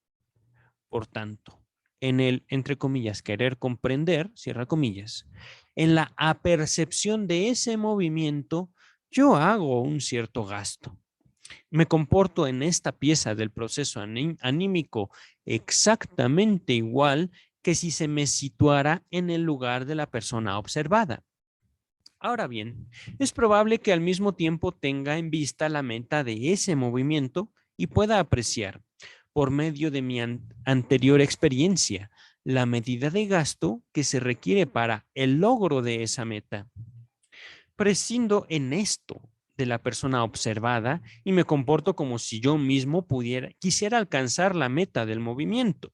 Por tanto, en el, entre comillas, querer comprender, cierra comillas, en la apercepción de ese movimiento, yo hago un cierto gasto. Me comporto en esta pieza del proceso anímico exactamente igual que si se me situara en el lugar de la persona observada. Ahora bien, es probable que al mismo tiempo tenga en vista la meta de ese movimiento y pueda apreciar, por medio de mi anterior experiencia, la medida de gasto que se requiere para el logro de esa meta. Prescindo en esto de la persona observada y me comporto como si yo mismo quisiera alcanzar la meta del movimiento.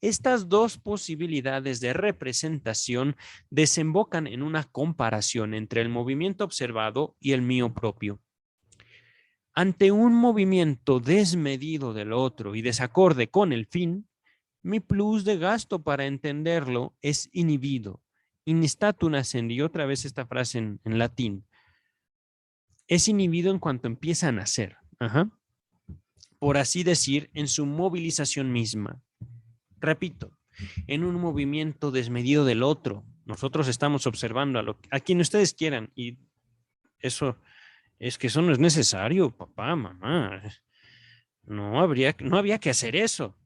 Estas dos posibilidades de representación desembocan en una comparación entre el movimiento observado y el mío propio. Ante un movimiento desmedido del otro y desacorde con el fin, mi plus de gasto para entenderlo es inhibido. In statu nascendi, y otra vez esta frase en latín. Es inhibido en cuanto empieza a nacer. Por así decir, en su movilización misma. Repito, en un movimiento desmedido del otro. Nosotros estamos observando a quien ustedes quieran y eso es que eso no es necesario, papá, mamá. No había que hacer eso.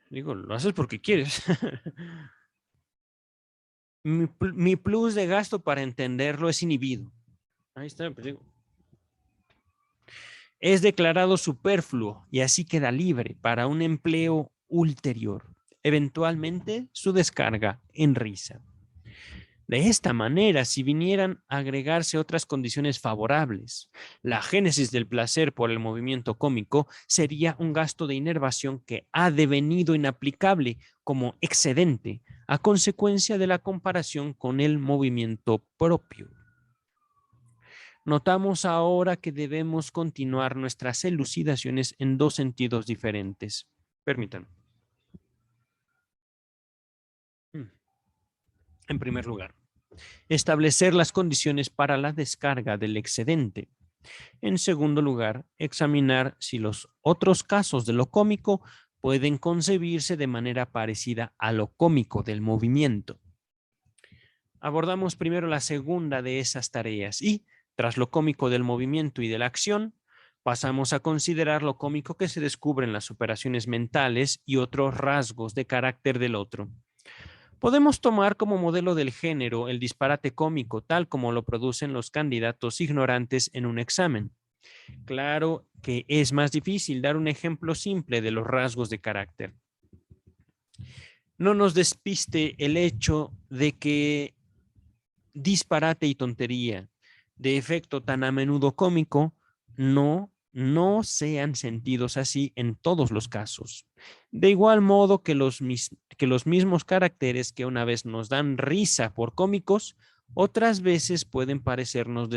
Digo, lo haces porque quieres. Mi plus de gasto para entenderlo es inhibido. Ahí está, pues digo. Es declarado superfluo y así queda libre para un empleo ulterior. Eventualmente su descarga en risa. De esta manera, si vinieran a agregarse otras condiciones favorables, la génesis del placer por el movimiento cómico sería un gasto de inervación que ha devenido inaplicable como excedente a consecuencia de la comparación con el movimiento propio. Notamos ahora que debemos continuar nuestras elucidaciones en dos sentidos diferentes. Permítanme. En primer lugar, establecer las condiciones para la descarga del excedente. En segundo lugar, examinar si los otros casos de lo cómico pueden concebirse de manera parecida a lo cómico del movimiento. Abordamos primero la segunda de esas tareas y, tras lo cómico del movimiento y de la acción, pasamos a considerar lo cómico que se descubre en las operaciones mentales y otros rasgos de carácter del otro. Podemos tomar como modelo del género el disparate cómico tal como lo producen los candidatos ignorantes en un examen. Claro que es más difícil dar un ejemplo simple de los rasgos de carácter. No nos despiste el hecho de que disparate y tontería de efecto tan a menudo cómico no sean sentidos así en todos los casos. De igual modo que los mismos caracteres que una vez nos dan risa por cómicos, otras veces pueden parecernos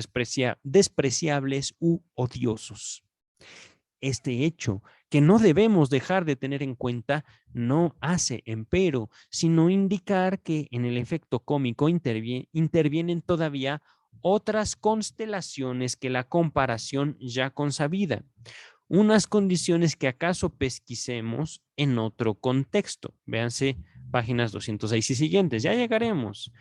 despreciables u odiosos. Este hecho, que no debemos dejar de tener en cuenta, no hace, empero, sino indicar que en el efecto cómico intervienen todavía otras constelaciones que la comparación ya consabida, unas condiciones que acaso pesquisemos en otro contexto. Véanse páginas 206 y siguientes, ya llegaremos.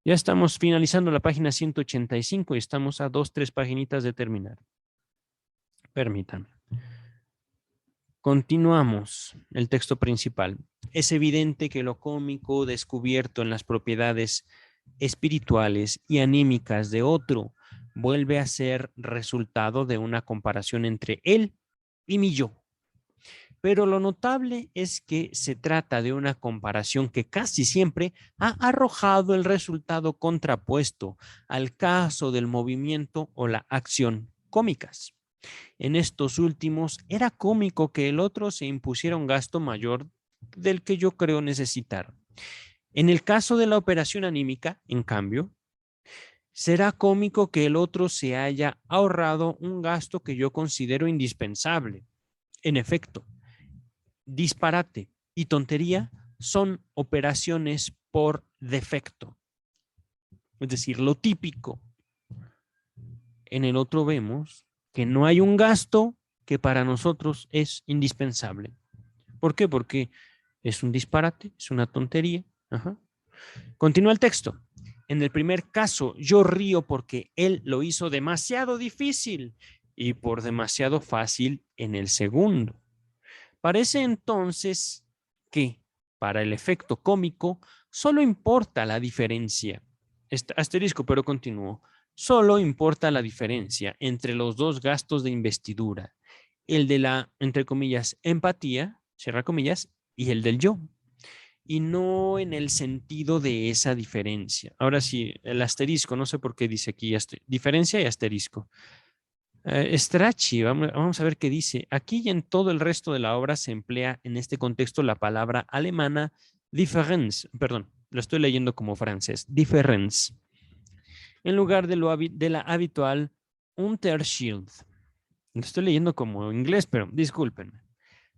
Ya estamos finalizando la página 185 y estamos a 2-3 paginitas de terminar. Permítanme. Continuamos el texto principal. Es evidente que lo cómico descubierto en las propiedades espirituales y anímicas de otro vuelve a ser resultado de una comparación entre él y mi yo. Pero lo notable es que se trata de una comparación que casi siempre ha arrojado el resultado contrapuesto al caso del movimiento o la acción cómicas. En estos últimos, era cómico que el otro se impusiera un gasto mayor del que yo creo necesitar. En el caso de la operación anímica, en cambio, será cómico que el otro se haya ahorrado un gasto que yo considero indispensable. En efecto, disparate y tontería son operaciones por defecto. Es decir, lo típico. En el otro vemos que no hay un gasto que para nosotros es indispensable. ¿Por qué? Porque es un disparate, es una tontería. Ajá. Continúa el texto. En el primer caso, yo río porque él lo hizo demasiado difícil y por demasiado fácil en el segundo. Parece entonces que para el efecto cómico solo importa la diferencia. Asterisco, pero continúo. Solo importa la diferencia entre los dos gastos de investidura, el de la, entre comillas, empatía, cierra comillas, y el del yo, y no en el sentido de esa diferencia. Ahora sí, el asterisco, no sé por qué dice aquí diferencia y asterisco. Strachey, vamos a ver qué dice. Aquí y en todo el resto de la obra se emplea en este contexto la palabra alemana Differenz, perdón, lo estoy leyendo como francés, Differenz, en lugar de la habitual Unterschied. Lo estoy leyendo como inglés, pero discúlpenme.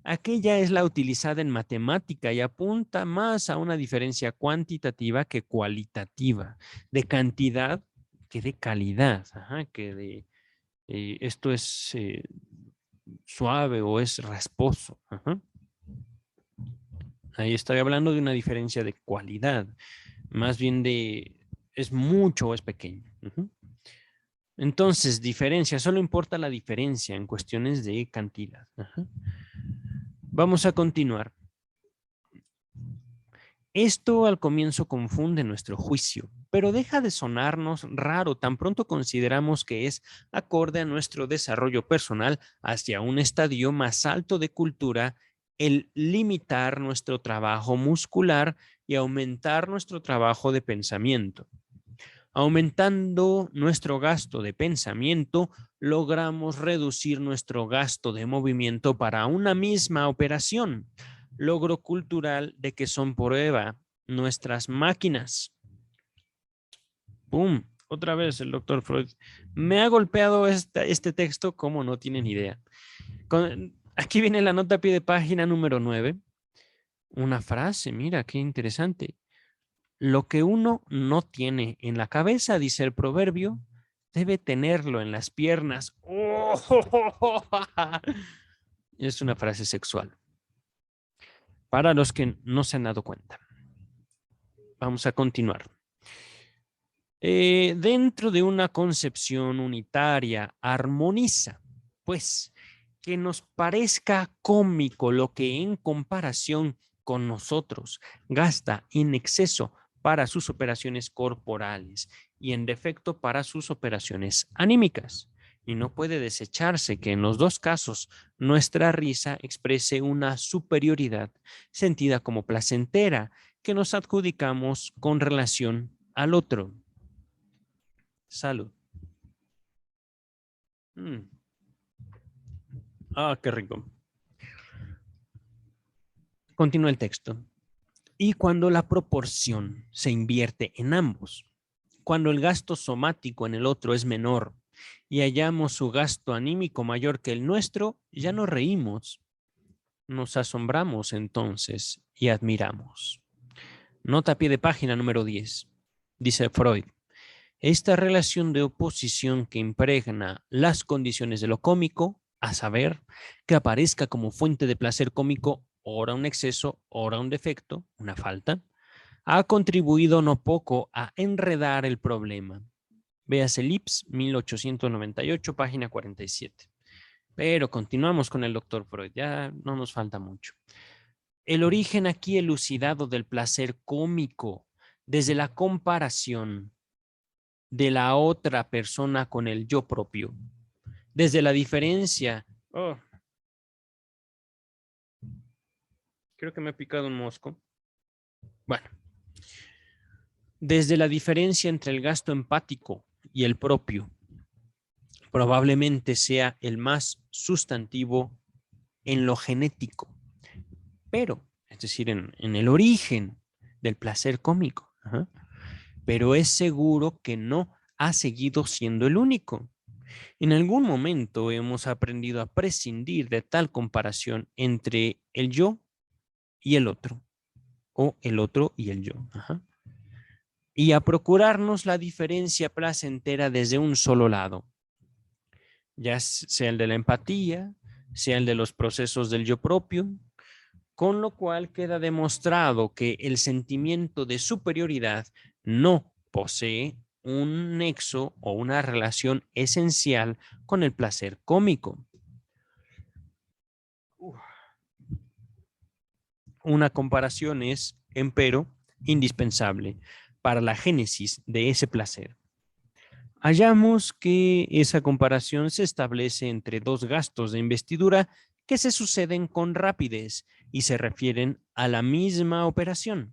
Aquella es la utilizada en matemática y apunta más a una diferencia cuantitativa que cualitativa, de cantidad que de calidad, ajá, que de esto es suave o es rasposo. Ajá. Ahí estoy hablando de una diferencia de cualidad, más bien de es mucho o es pequeño. Ajá. Entonces, diferencia, solo importa la diferencia en cuestiones de cantidad. Ajá. Vamos a continuar. Esto al comienzo confunde nuestro juicio, pero deja de sonarnos raro tan pronto consideramos que es acorde a nuestro desarrollo personal hacia un estadio más alto de cultura el limitar nuestro trabajo muscular y aumentar nuestro trabajo de pensamiento. Aumentando nuestro gasto de pensamiento, logramos reducir nuestro gasto de movimiento para una misma operación. Logro cultural de que son prueba nuestras máquinas. ¡Pum! Otra vez el doctor Freud. Me ha golpeado este texto como no tienen idea. Aquí viene la nota a pie de página número 9. Una frase, mira, qué interesante. Lo que uno no tiene en la cabeza, dice el proverbio, debe tenerlo en las piernas. ¡Oh! Es una frase sexual. Para los que no se han dado cuenta. Vamos a continuar. Dentro de una concepción unitaria, armoniza, pues, que nos parezca cómico lo que en comparación con nosotros gasta en exceso para sus operaciones corporales y en defecto para sus operaciones anímicas. Y no puede desecharse que en los dos casos nuestra risa exprese una superioridad sentida como placentera que nos adjudicamos con relación al otro. Salud. Ah, qué rico. Continúa el texto. Y cuando la proporción se invierte en ambos, cuando el gasto somático en el otro es menor y hallamos su gasto anímico mayor que el nuestro, ya nos reímos, nos asombramos entonces y admiramos. Nota a pie de página número 10. Dice Freud, esta relación de oposición que impregna las condiciones de lo cómico, a saber, que aparezca como fuente de placer cómico, ora un exceso, ora un defecto, una falta, ha contribuido no poco a enredar el problema. Véase Lips, 1898, página 47. Pero continuamos con el doctor Freud, ya no nos falta mucho. El origen aquí elucidado del placer cómico, desde la comparación de la otra persona con el yo propio, desde la diferencia. Oh, creo que me ha picado un mosco. Bueno, desde la diferencia entre el gasto empático y el propio, probablemente sea el más sustantivo en lo genético, pero, es decir, en el origen del placer cómico. Ajá. Pero es seguro que no ha seguido siendo el único. En algún momento hemos aprendido a prescindir de tal comparación entre el yo y el otro. o el otro y el yo. Ajá. Y a procurarnos la diferencia placentera desde un solo lado, ya sea el de la empatía, sea el de los procesos del yo propio, con lo cual queda demostrado que el sentimiento de superioridad no posee un nexo o una relación esencial con el placer cómico. Una comparación es, empero, indispensable para la génesis de ese placer. Hallamos que esa comparación se establece entre dos gastos de investidura que se suceden con rapidez y se refieren a la misma operación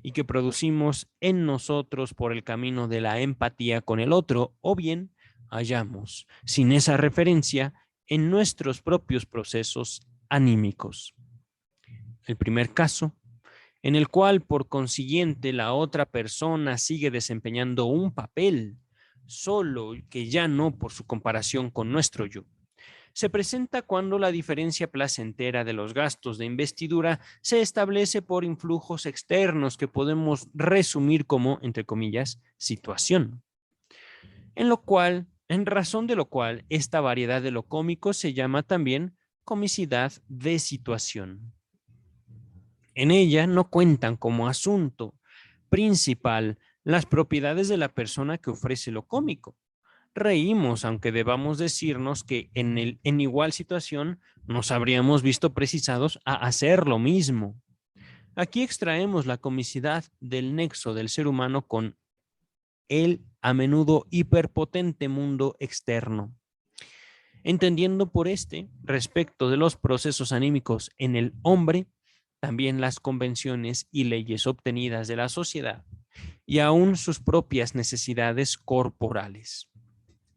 y que producimos en nosotros por el camino de la empatía con el otro, o bien hallamos, sin esa referencia, en nuestros propios procesos anímicos. El primer caso, en el cual por consiguiente la otra persona sigue desempeñando un papel, solo que ya no por su comparación con nuestro yo. Se presenta cuando la diferencia placentera de los gastos de investidura se establece por influjos externos que podemos resumir como, entre comillas, situación. En razón de lo cual, esta variedad de lo cómico se llama también comicidad de situación. En ella no cuentan como asunto principal las propiedades de la persona que ofrece lo cómico. Reímos, aunque debamos decirnos que en igual situación nos habríamos visto precisados a hacer lo mismo. Aquí extraemos la comicidad del nexo del ser humano con el a menudo hiperpotente mundo externo. Entendiendo por respecto de los procesos anímicos en el hombre, también las convenciones y leyes obtenidas de la sociedad y aún sus propias necesidades corporales.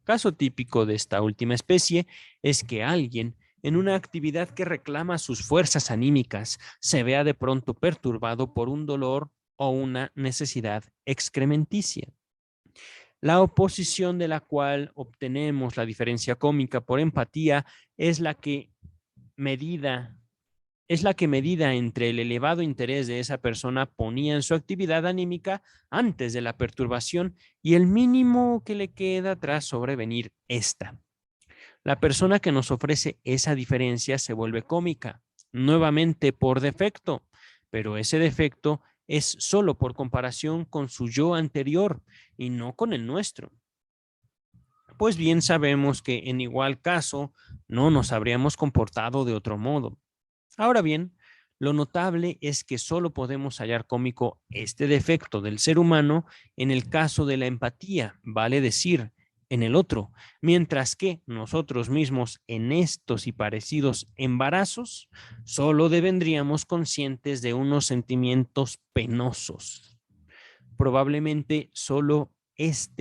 Caso típico de esta última especie es que alguien en una actividad que reclama sus fuerzas anímicas se vea de pronto perturbado por un dolor o una necesidad excrementicia. La oposición de la cual obtenemos la diferencia cómica por empatía es la que medida entre el elevado interés de esa persona ponía en su actividad anímica antes de la perturbación y el mínimo que le queda tras sobrevenir esta. La persona que nos ofrece esa diferencia se vuelve cómica, nuevamente por defecto, pero ese defecto es solo por comparación con su yo anterior y no con el nuestro. Pues bien sabemos que en igual caso no nos habríamos comportado de otro modo. Ahora bien, lo notable es que solo podemos hallar cómico este defecto del ser humano en el caso de la empatía, vale decir, en el otro, mientras que nosotros mismos en estos y parecidos embarazos solo devendríamos conscientes de unos sentimientos penosos. Probablemente solo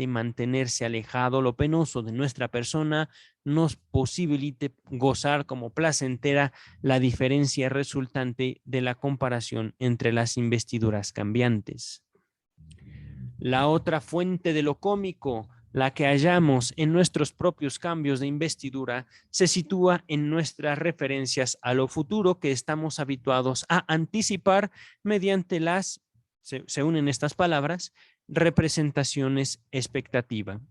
mantenerse alejado, lo penoso de nuestra persona, nos posibilite gozar como placentera la diferencia resultante de la comparación entre las investiduras cambiantes. La otra fuente de lo cómico, la que hallamos en nuestros propios cambios de investidura, se sitúa en nuestras referencias a lo futuro que estamos habituados a anticipar mediante se unen estas palabras, representaciones expectativa.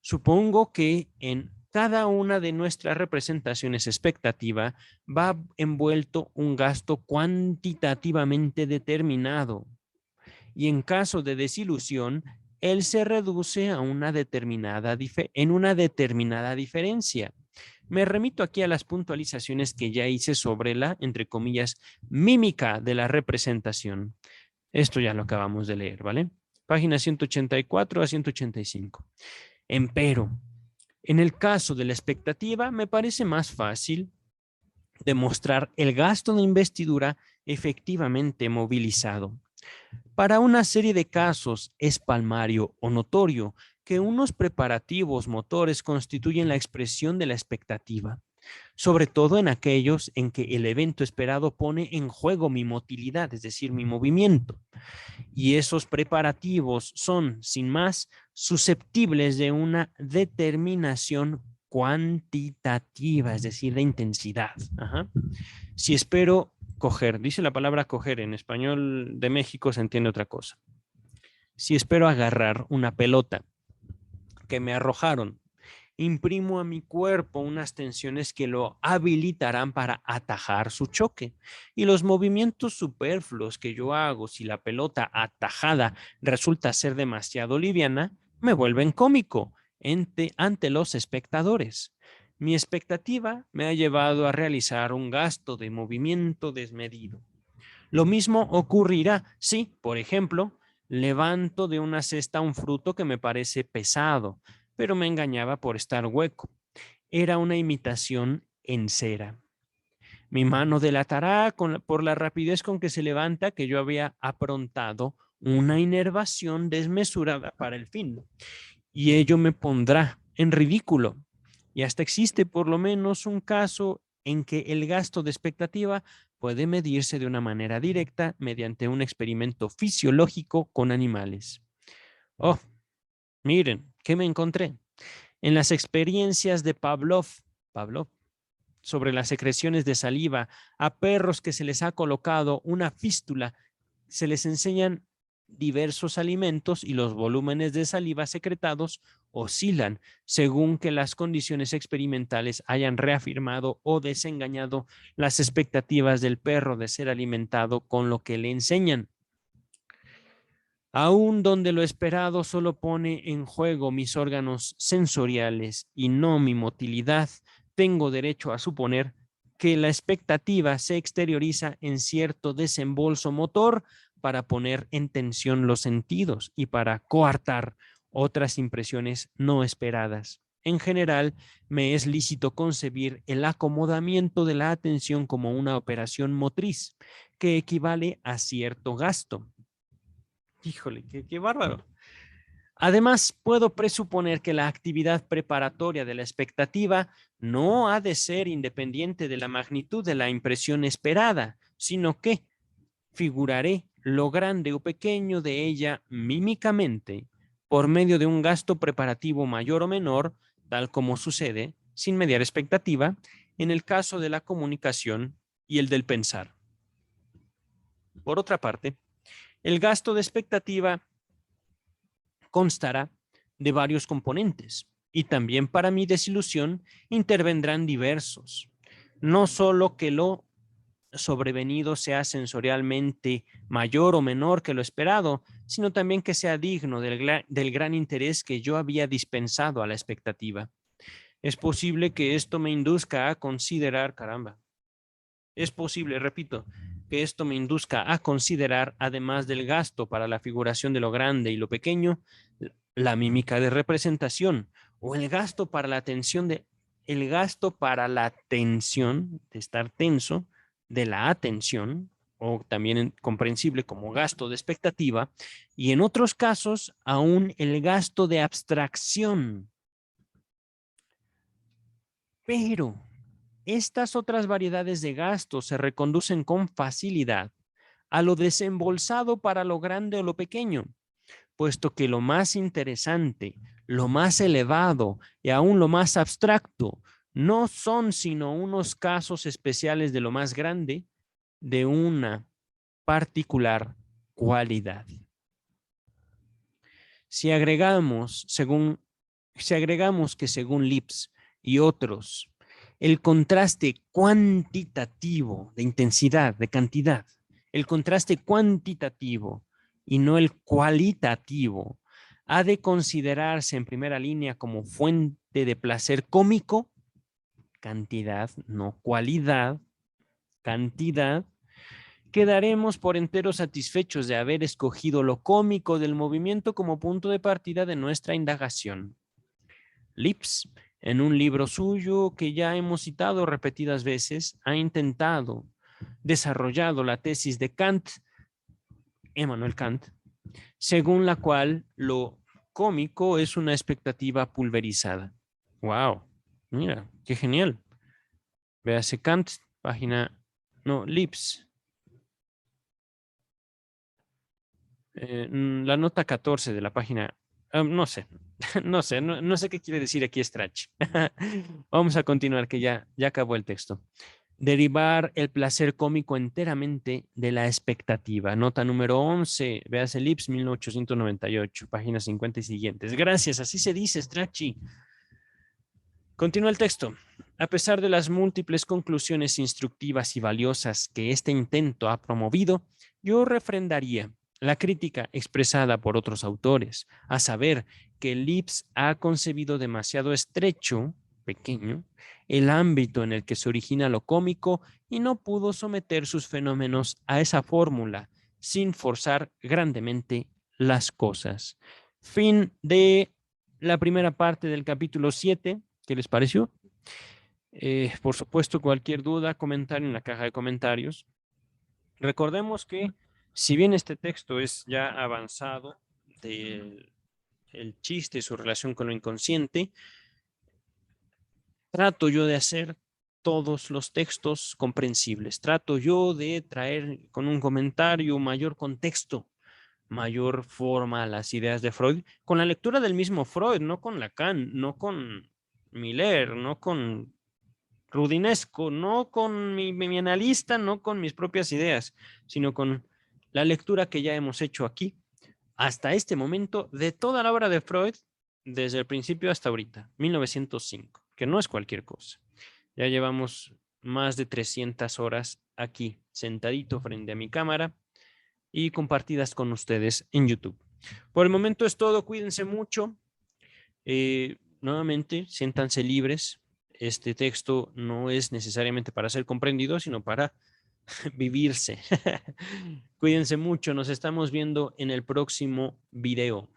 Supongo que en cada una de nuestras representaciones expectativa va envuelto un gasto cuantitativamente determinado y en caso de desilusión, él se reduce a una determinada diferencia. Me remito aquí a las puntualizaciones que ya hice sobre la, entre comillas, mímica de la representación. Esto ya lo acabamos de leer, ¿vale? Página 184 a 185. Empero, en el caso de la expectativa, me parece más fácil demostrar el gasto de investidura efectivamente movilizado. Para una serie de casos es palmario o notorio que unos preparativos motores constituyen la expresión de la expectativa, sobre todo en aquellos en que el evento esperado pone en juego mi motilidad, es decir, mi movimiento. Y esos preparativos son, sin más, susceptibles de una determinación cuantitativa, es decir, de intensidad. Ajá. Si espero coger, dice la palabra coger, en español de México se entiende otra cosa. Si espero agarrar una pelota que me arrojaron, imprimo a mi cuerpo unas tensiones que lo habilitarán para atajar su choque. Y los movimientos superfluos que yo hago si la pelota atajada resulta ser demasiado liviana, me vuelven cómico ante los espectadores. Mi expectativa me ha llevado a realizar un gasto de movimiento desmedido. Lo mismo ocurrirá si, por ejemplo, levanto de una cesta un fruto que me parece pesado, pero me engañaba por estar hueco. Era una imitación en cera. Mi mano delatará por la rapidez con que se levanta que yo había aprontado una inervación desmesurada para el fin. Y ello me pondrá en ridículo. Y hasta existe por lo menos un caso en que el gasto de expectativa puede medirse de una manera directa mediante un experimento fisiológico con animales. Oh, miren, ¿qué me encontré? En las experiencias de Pavlov, sobre las secreciones de saliva a perros que se les ha colocado una fístula, se les enseñan diversos alimentos y los volúmenes de saliva secretados oscilan según que las condiciones experimentales hayan reafirmado o desengañado las expectativas del perro de ser alimentado con lo que le enseñan. Aún donde lo esperado solo pone en juego mis órganos sensoriales y no mi motilidad, tengo derecho a suponer que la expectativa se exterioriza en cierto desembolso motor para poner en tensión los sentidos y para coartar otras impresiones no esperadas. En general, me es lícito concebir el acomodamiento de la atención como una operación motriz que equivale a cierto gasto. Híjole, qué bárbaro. Además, puedo presuponer que la actividad preparatoria de la expectativa no ha de ser independiente de la magnitud de la impresión esperada, sino que figuraré lo grande o pequeño de ella mímicamente por medio de un gasto preparativo mayor o menor, tal como sucede, sin mediar expectativa, en el caso de la comunicación y el del pensar. Por otra parte, el gasto de expectativa constará de varios componentes y también para mi desilusión intervendrán diversos. No solo que lo sobrevenido sea sensorialmente mayor o menor que lo esperado, sino también que sea digno del gran interés que yo había dispensado a la expectativa. Es posible que esto me induzca a considerar, caramba, es posible, repito, que esto me induzca a considerar, además del gasto para la figuración de lo grande y lo pequeño, la mímica de representación o el gasto para la tensión de estar tenso, de la atención, o también comprensible como gasto de expectativa, y en otros casos aún el gasto de abstracción. Pero estas otras variedades de gastos se reconducen con facilidad a lo desembolsado para lo grande o lo pequeño, puesto que lo más interesante, lo más elevado y aún lo más abstracto no son sino unos casos especiales de lo más grande de una particular cualidad. Si agregamos que según Lipps y otros, el contraste cuantitativo de intensidad, de cantidad, el contraste cuantitativo y no el cualitativo, ha de considerarse en primera línea como fuente de placer cómico, cantidad, no cualidad, cantidad, quedaremos por entero satisfechos de haber escogido lo cómico del movimiento como punto de partida de nuestra indagación. Lipps, en un libro suyo que ya hemos citado repetidas veces, ha desarrollado la tesis de Kant, Immanuel Kant, según la cual lo cómico es una expectativa pulverizada. ¡Wow! Mira, qué genial. Véase Kant, Lipps. La nota 14 de la página, no sé, no sé qué quiere decir aquí Strach. Vamos a continuar, que ya acabó el texto. Derivar el placer cómico enteramente de la expectativa. Nota número 11, veas el Ips 1898, página 50 y siguientes. Gracias, así se dice, Strachey. Continúa el texto. A pesar de las múltiples conclusiones instructivas y valiosas que este intento ha promovido, yo refrendaría la crítica expresada por otros autores, a saber que Lipps ha concebido demasiado estrecho, pequeño, el ámbito en el que se origina lo cómico y no pudo someter sus fenómenos a esa fórmula sin forzar grandemente las cosas. Fin de la primera parte del capítulo 7. ¿Qué les pareció? Por supuesto, cualquier duda, comentario en la caja de comentarios. Recordemos que si bien este texto es ya avanzado del el chiste y su relación con lo inconsciente, trato yo de hacer todos los textos comprensibles. Trato yo de traer con un comentario mayor contexto, mayor forma a las ideas de Freud, con la lectura del mismo Freud, no con Lacan, no con Miller, no con Rudinesco, no con mi analista, no con mis propias ideas, sino con la lectura que ya hemos hecho aquí, hasta este momento, de toda la obra de Freud, desde el principio hasta ahorita, 1905, que no es cualquier cosa. Ya llevamos más de 300 horas aquí, sentadito frente a mi cámara y compartidas con ustedes en YouTube. Por el momento es todo, cuídense mucho. Nuevamente, siéntanse libres. Este texto no es necesariamente para ser comprendido, sino para vivirse. Cuídense mucho, nos estamos viendo en el próximo video.